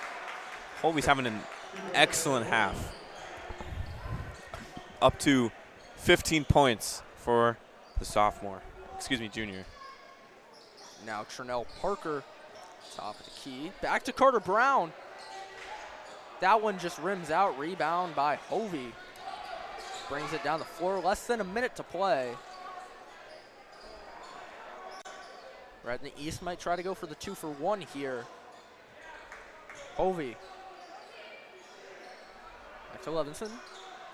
Hovey's having an excellent half. Up to 15 points for the junior. Now Trinell Parker, top of the key. Back to Carter Brown. That one just rims out. Rebound by Hovey. Brings it down the floor. Less than a minute to play. Gretna East might try to go for the 2-for-1 here. Hovey. Back to Levinson.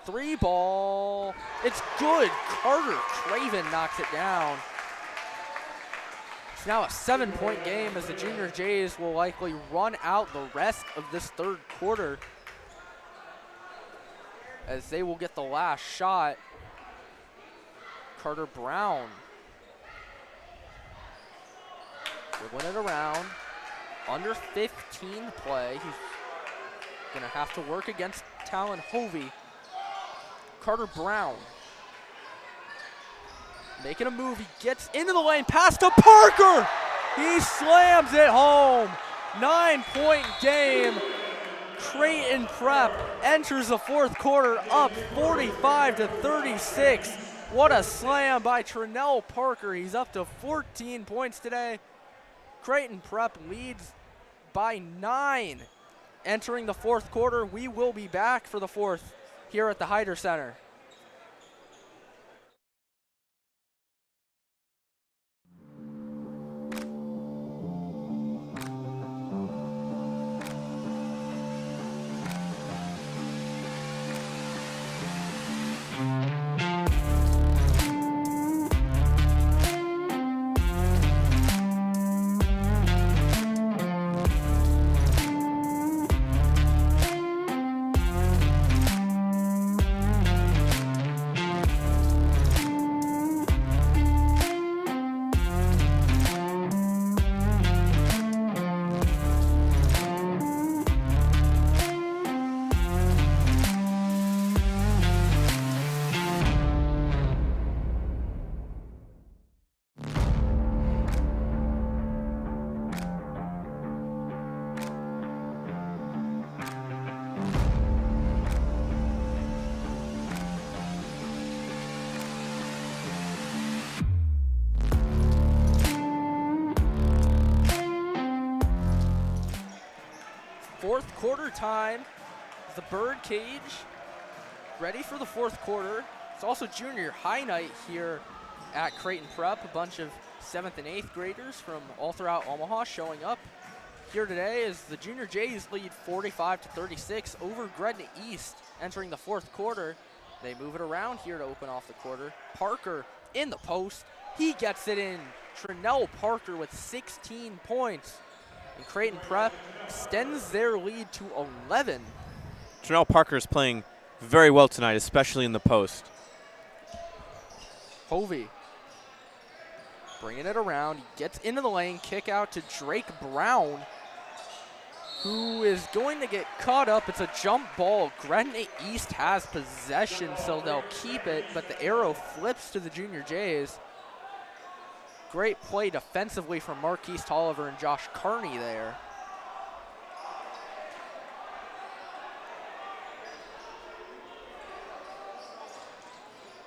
3 ball. It's good. Carter Craven knocks it down. It's now a 7-point game as the Junior Jays will likely run out the rest of this 3rd quarter as they will get the last shot. Carter Brown dribbling it around. Under 15 play. He's going to have to work against Talon Hovey. Carter Brown making a move. He gets into the lane. Pass to Parker. He slams it home. 9-point game. Creighton Prep enters the 4th quarter up 45-36. What a slam by Trinell Parker. He's up to 14 points today. Creighton Prep leads by 9. Entering the fourth quarter, we will be back for the fourth here at the Hyder Center. Fourth quarter time. The Bird Cage ready for the fourth quarter. It's also junior high night here at Creighton Prep. A bunch of 7th and 8th graders from all throughout Omaha showing up here today as the Junior Jays lead 45-36 over Gretna East entering the fourth quarter. They move it around here to open off the quarter. Parker in the post. He gets it in. Trinell Parker with 16 points. And Creighton Prep extends their lead to 11. Trinell Parker is playing very well tonight, especially in the post. Hovey bringing it around. He gets into the lane. Kick out to Drake Brown, who is going to get caught up. It's a jump ball. Gretna East has possession, so they'll keep it, but the arrow flips to the Junior Jays. Great play defensively from Marquise Tolliver and Josh Carney there.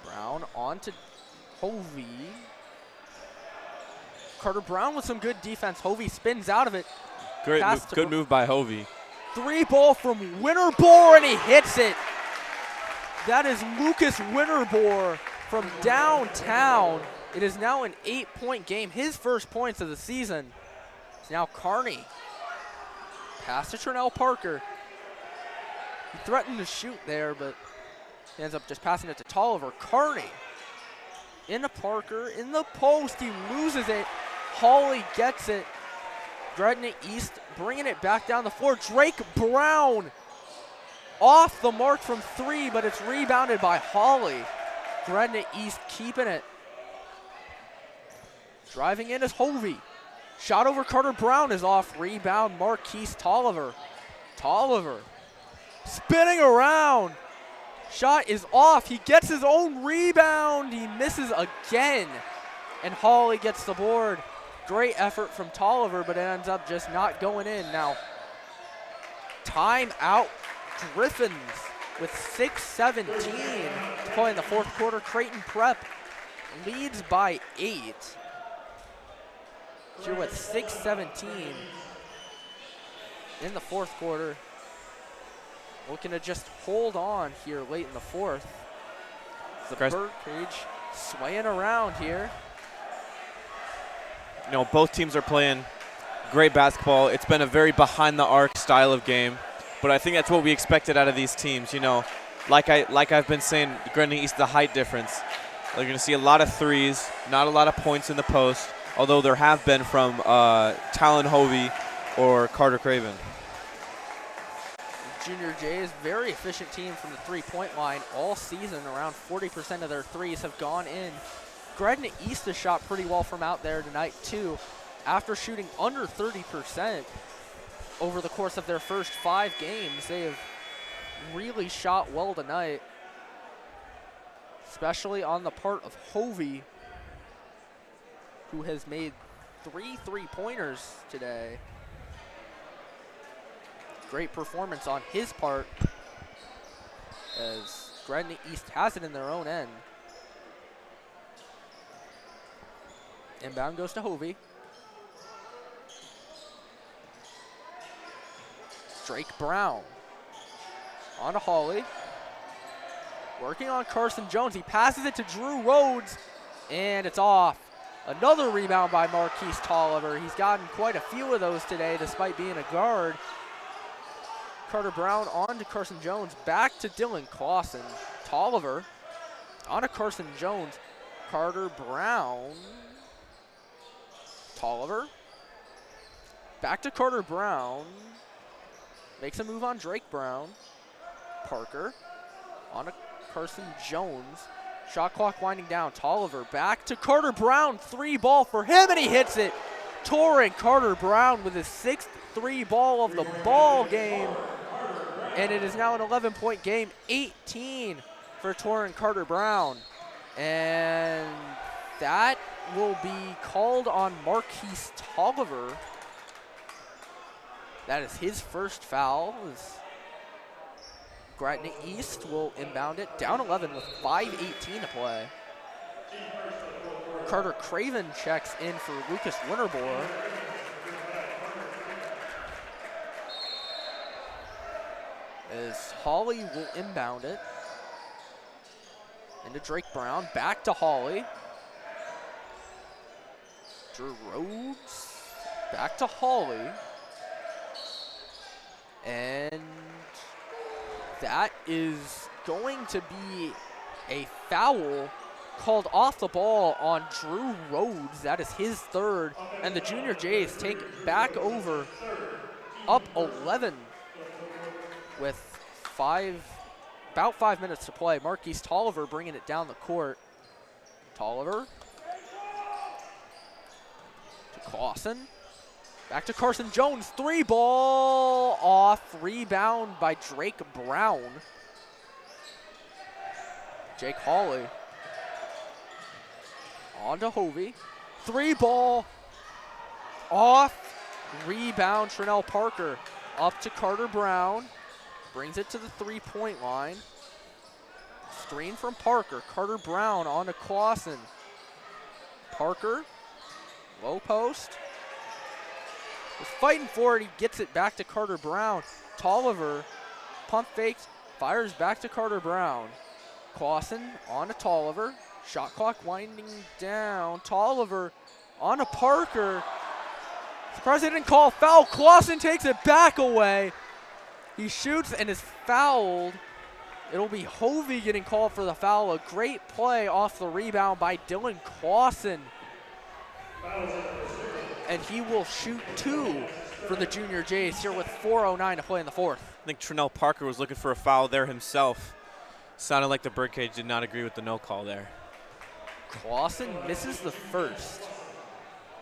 Brown on to Hovey. Carter Brown with some good defense. Hovey spins out of it. Great move, good move by Hovey. 3-ball from Winterbore, and he hits it. That is Lucas Winterbore from downtown. It is now an 8-point game, his first points of the season. It's now Carney. Pass to Trinell Parker. He threatened to shoot there, but he ends up just passing it to Tolliver. Carney into Parker, in the post, he loses it. Hawley gets it. Gretna East bringing it back down the floor. Drake Brown off the mark from 3, but it's rebounded by Hawley. Gretna East keeping it. Driving in is Hovey. Shot over Carter Brown is off. Rebound Marquise Tolliver. Tolliver spinning around. Shot is off. He gets his own rebound. He misses again. And Hawley gets the board. Great effort from Tolliver, but it ends up just not going in. Now, timeout Griffins with 6:17 to play in the fourth quarter. Creighton Prep leads by 8. Here with 6:17 in the fourth quarter. Looking to just hold on here late in the fourth. The Bird Cage swaying around here. You know, both teams are playing great basketball. It's been a very behind-the-arc style of game, but I think that's what we expected out of these teams. You know, like I've been saying, Gretna East, the height difference. They're going to see a lot of threes, not a lot of points in the post, although there have been from Talon Hovey or Carter Craven. Junior Jays, very efficient team from the three-point line all season. Around 40% of their threes have gone in. Gretna East has shot pretty well from out there tonight too. After shooting under 30% over the course of their first 5 games, they have really shot well tonight, especially on the part of Hovey, who has made 3 3-pointers today. Great performance on his part as Gretna East has it in their own end. Inbound goes to Hovey. Drake Brown. On to Hawley. Working on Carson Jones. He passes it to Drew Rhodes, and it's off. Another rebound by Marquise Tolliver. He's gotten quite a few of those today despite being a guard. Carter Brown on to Carson Jones. Back to Dylan Clausen. Tolliver on to Carson Jones. Carter Brown. Tolliver. Back to Carter Brown. Makes a move on Drake Brown. Parker on to Carson Jones. Shot clock winding down. Tolliver back to Carter Brown. 3-ball for him, and he hits it. Torrin Carter Brown with his 6th 3-ball of the ball game. And it is now an 11-point game. 18 for Torrin Carter Brown. And that will be called on Marquise Tolliver. That is his first foul. Gretna East will inbound it. Down 11 with 5:18 to play. Carter Craven checks in for Lucas Winterborough. As Hawley will inbound it. Into Drake Brown. Back to Hawley. Drew Rhodes. Back to Hawley. And that is going to be a foul called off the ball on Drew Rhodes. That is his 3rd. And the Junior Jays take back over up 11 with about 5 minutes to play. Marquise Tolliver bringing it down the court. Tolliver to Clausen. Back to Carson Jones, 3-ball off, rebound by Drake Brown. Jake Hawley. On to Hovey. 3-ball off, rebound Trinell Parker. Up to Carter Brown, brings it to the 3-point line. Screen from Parker, Carter Brown on to Clausen. Parker, low post. Was fighting for it, he gets it back to Carter Brown. Tolliver, pump fakes, fires back to Carter Brown. Clausen on to Tolliver. Shot clock winding down. Tolliver on to Parker. Surprised they didn't call a foul. Clausen takes it back away. He shoots and is fouled. It'll be Hovey getting called for the foul. A great play off the rebound by Dylan Clausen. And he will shoot 2 for the Junior Jays here with 4:09 to play in the 4th. I think Trinell Parker was looking for a foul there himself. Sounded like the Birdcage did not agree with the no call there. Clausen misses the first.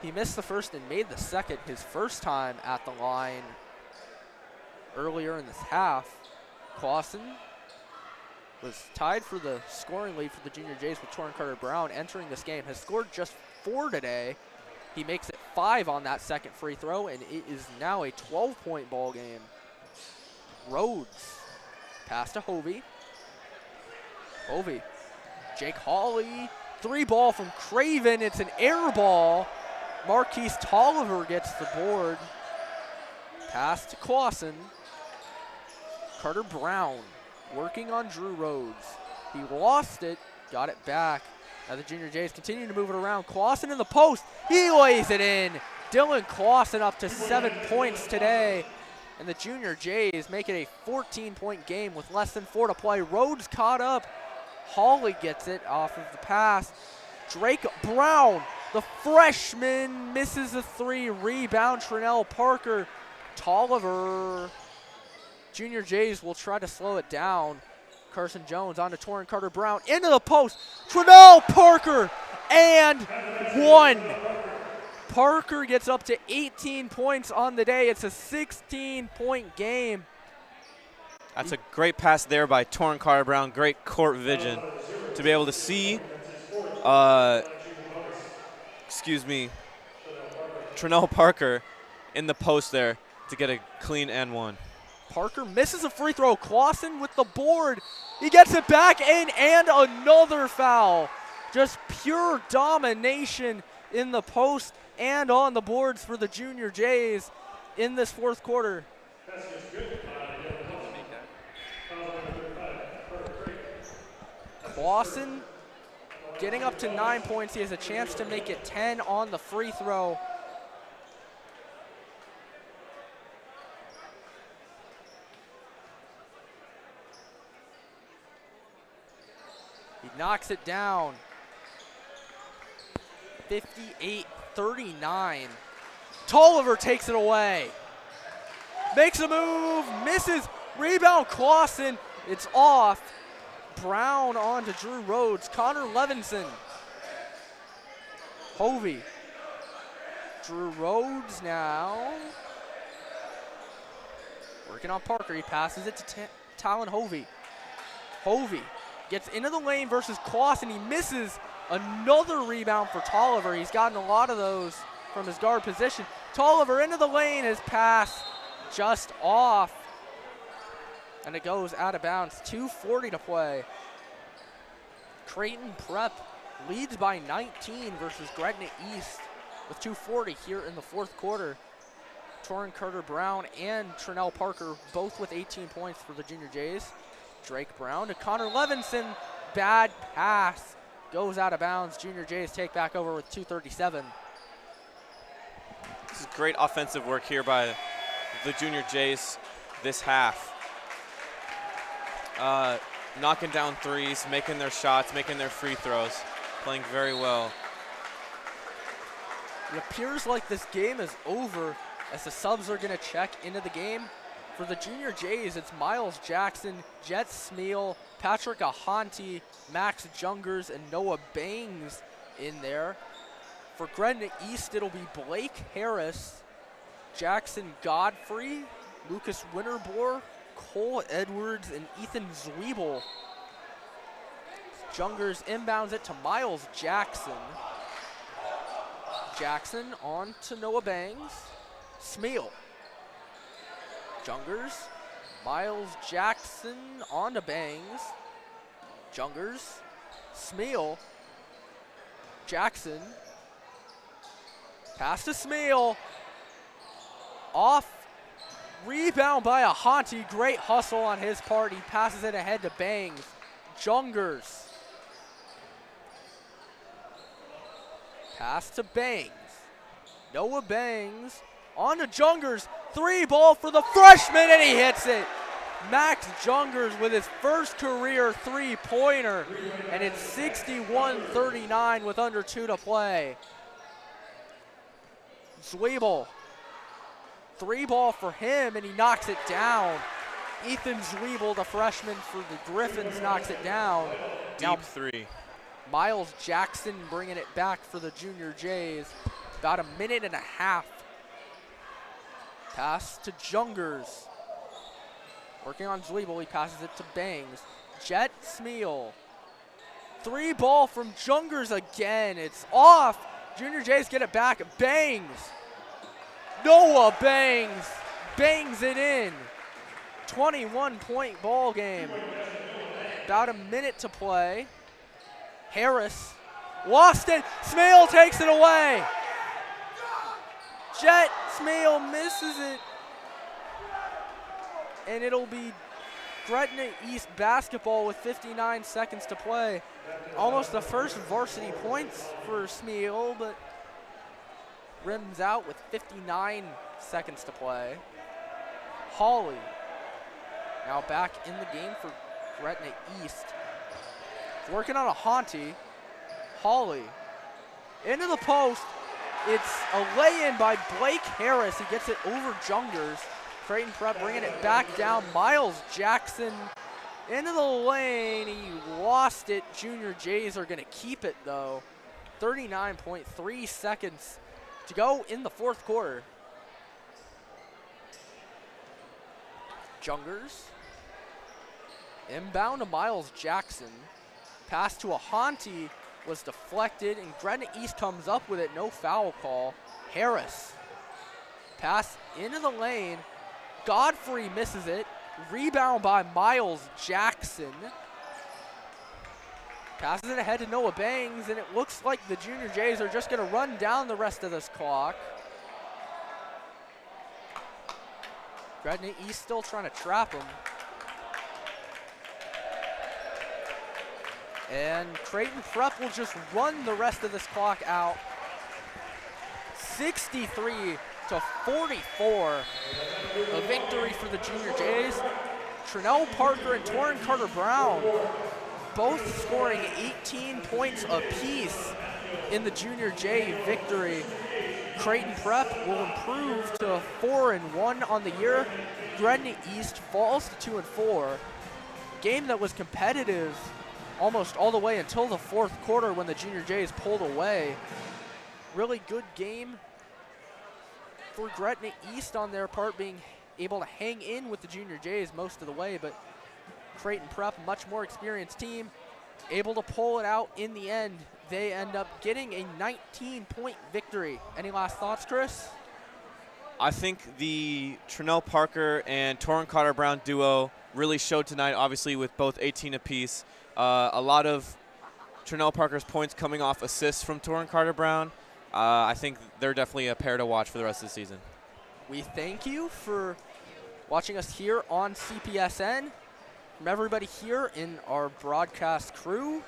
He missed the first and made the second, his first time at the line earlier in this half. Clausen was tied for the scoring lead for the Junior Jays with Torrin Carter Brown entering this game. Has scored just 4 today. He makes it 5 on that second free throw, and it is now a 12-point ball game. Rhodes, pass to Hovey. Hovey, Jake Hawley, 3-ball from Craven. It's an air ball. Marquise Tolliver gets the board. Pass to Clausen. Carter Brown working on Drew Rhodes. He lost it, got it back. Now the Junior Jays continue to move it around. Clausen in the post. He lays it in. Dylan Clausen up to 7 points today. And the Junior Jays make it a 14-point game with less than 4 to play. Rhodes caught up. Hawley gets it off of the pass. Drake Brown, the freshman, misses a 3. Rebound, Trinell Parker. Tolliver. Junior Jays will try to slow it down. Carson Jones on to Torrin Carter Brown. Into the post. Trinell Parker. And 1. Parker gets up to 18 points on the day. It's a 16-point game. That's a great pass there by Torrin Carter Brown. Great court vision to be able to see, Trinell Parker in the post there to get a clean and 1. Parker misses a free throw. Clausen with the board. He gets it back in, and another foul. Just pure domination in the post and on the boards for the Junior Jays in this 4th quarter. Clausen getting up to 9 points. He has a chance to make it 10 on the free throw. He knocks it down. 58-39. Tolliver takes it away. Makes a move, misses. Rebound Clausen. It's off. Brown on to Drew Rhodes. Connor Levinson. Hovey. Drew Rhodes now. Working on Parker. He passes it to Talon Hovey. Hovey gets into the lane versus Clausen. He misses. Another rebound for Tolliver. He's gotten a lot of those from his guard position. Tolliver into the lane. His pass just off. And it goes out of bounds. 2:40 to play. Creighton Prep leads by 19 versus Gretna East with 2:40 here in the fourth quarter. Torrin Carter-Brown and Trinell Parker both with 18 points for the Junior Jays. Drake Brown to Connor Levinson. Bad pass. Goes out of bounds. Junior Jays take back over with 2:37. This is great offensive work here by the Junior Jays this half. Knocking down threes, making their shots, making their free throws, playing very well. It appears like this game is over as the subs are going to check into the game. For the Junior Jays, it's Miles Jackson, Jet Smeal, Patrick Ahanti, Max Jungers, and Noah Bangs in there. For Gretna East, it'll be Blake Harris, Jackson Godfrey, Lucas Winterbore, Cole Edwards, and Ethan Zwiebel. Jungers inbounds it to Miles Jackson. Jackson on to Noah Bangs. Smeal. Jungers. Miles Jackson on to Bangs. Jungers. Smeal. Jackson. Pass to Smeal. Off. Rebound by Ahanti. Great hustle on his part. He passes it ahead to Bangs. Jungers. Pass to Bangs. Noah Bangs on to Jungers. Three ball for the freshman, and he hits it. Max Jungers with his first career three-pointer, and it's 61-39 with under 2 to play. Zwiebel. Three ball for him, and he knocks it down. Ethan Zwiebel, the freshman for the Griffins, knocks it down. Deep three. Miles Jackson bringing it back for the Junior Jays. About a minute and a half. Pass to Jungers. Working on Zwiebel, he passes it to Bangs. Jet Smeal. Three ball from Jungers again. It's off. Junior Jays get it back. Bangs. Noah Bangs. Bangs it in. 21-point ball game. About a minute to play. Harris lost it. Smeal takes it away. Jet Smeal misses it. And it'll be Gretna East basketball with 59 seconds to play. Almost the first varsity points for Smeal, but rims out with 59 seconds to play. Hawley now back in the game for Gretna East. Working on Ahanti. Hawley into the post. It's a lay-in by Blake Harris. He gets it over Jungers. Creighton Prep bringing it back down. Miles Jackson into the lane. He lost it. Junior Jays are going to keep it, though. 39.3 seconds to go in the fourth quarter. Jungers. Inbound to Miles Jackson. Pass to Ahanti was deflected, and Gretna East comes up with it. No foul call. Harris. Pass into the lane. Godfrey misses it. Rebound by Miles Jackson. Passes it ahead to Noah Bangs, and it looks like the Junior Jays are just going to run down the rest of this clock. Gretna East still trying to trap him. And Creighton Prep will just run the rest of this clock out. 63 to 44, a victory for the Junior Jays. Trinell Parker and Torrin Carter-Brown both scoring 18 points apiece in the Junior J victory. Creighton Prep will improve to 4-1 on the year. Gretna East falls to 2-4. Game that was competitive almost all the way until the fourth quarter when the Junior Jays pulled away. Really good game for Gretna East on their part, being able to hang in with the Junior Jays most of the way, but Creighton Prep, much more experienced team, able to pull it out in the end. They end up getting a 19-point victory. Any last thoughts, Chris? I think the Trinell Parker and Torrin Carter-Brown duo really showed tonight, obviously with both 18 apiece. A lot of Trinell Parker's points coming off assists from Torrin Carter-Brown. I think they're definitely a pair to watch for the rest of the season. We thank you for watching us here on CPSN. From everybody here in our broadcast crew,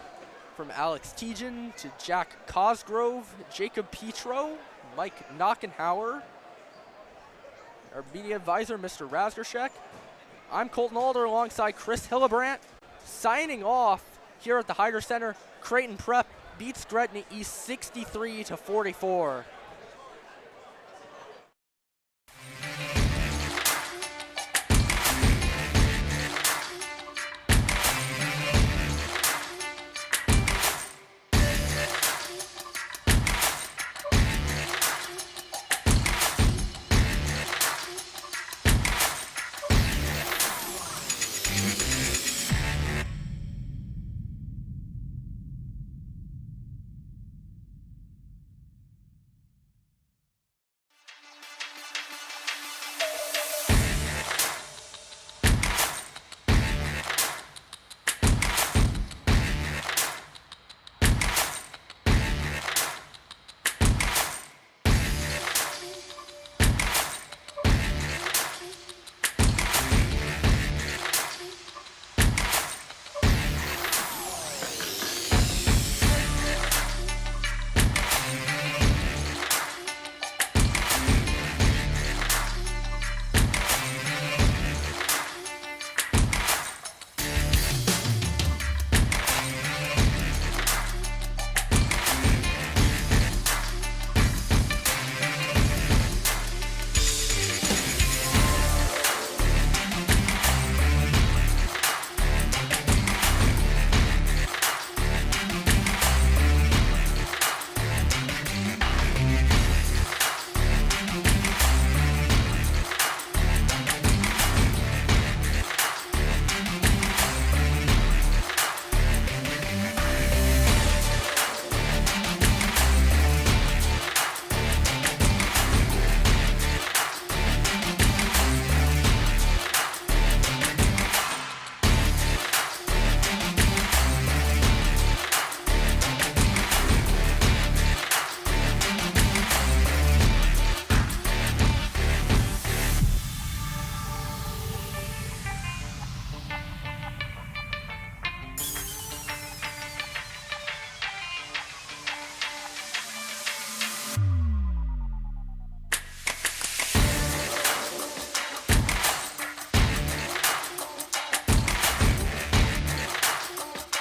from Alex Tejan to Jack Cosgrove, Jacob Petro, Mike Knockenhauer, our media advisor, Mr. Razdershek. I'm Colton Alder alongside Chris Hillebrandt. Signing off here at the Hyder Center, Creighton Prep beats Gretna East 63 to 44.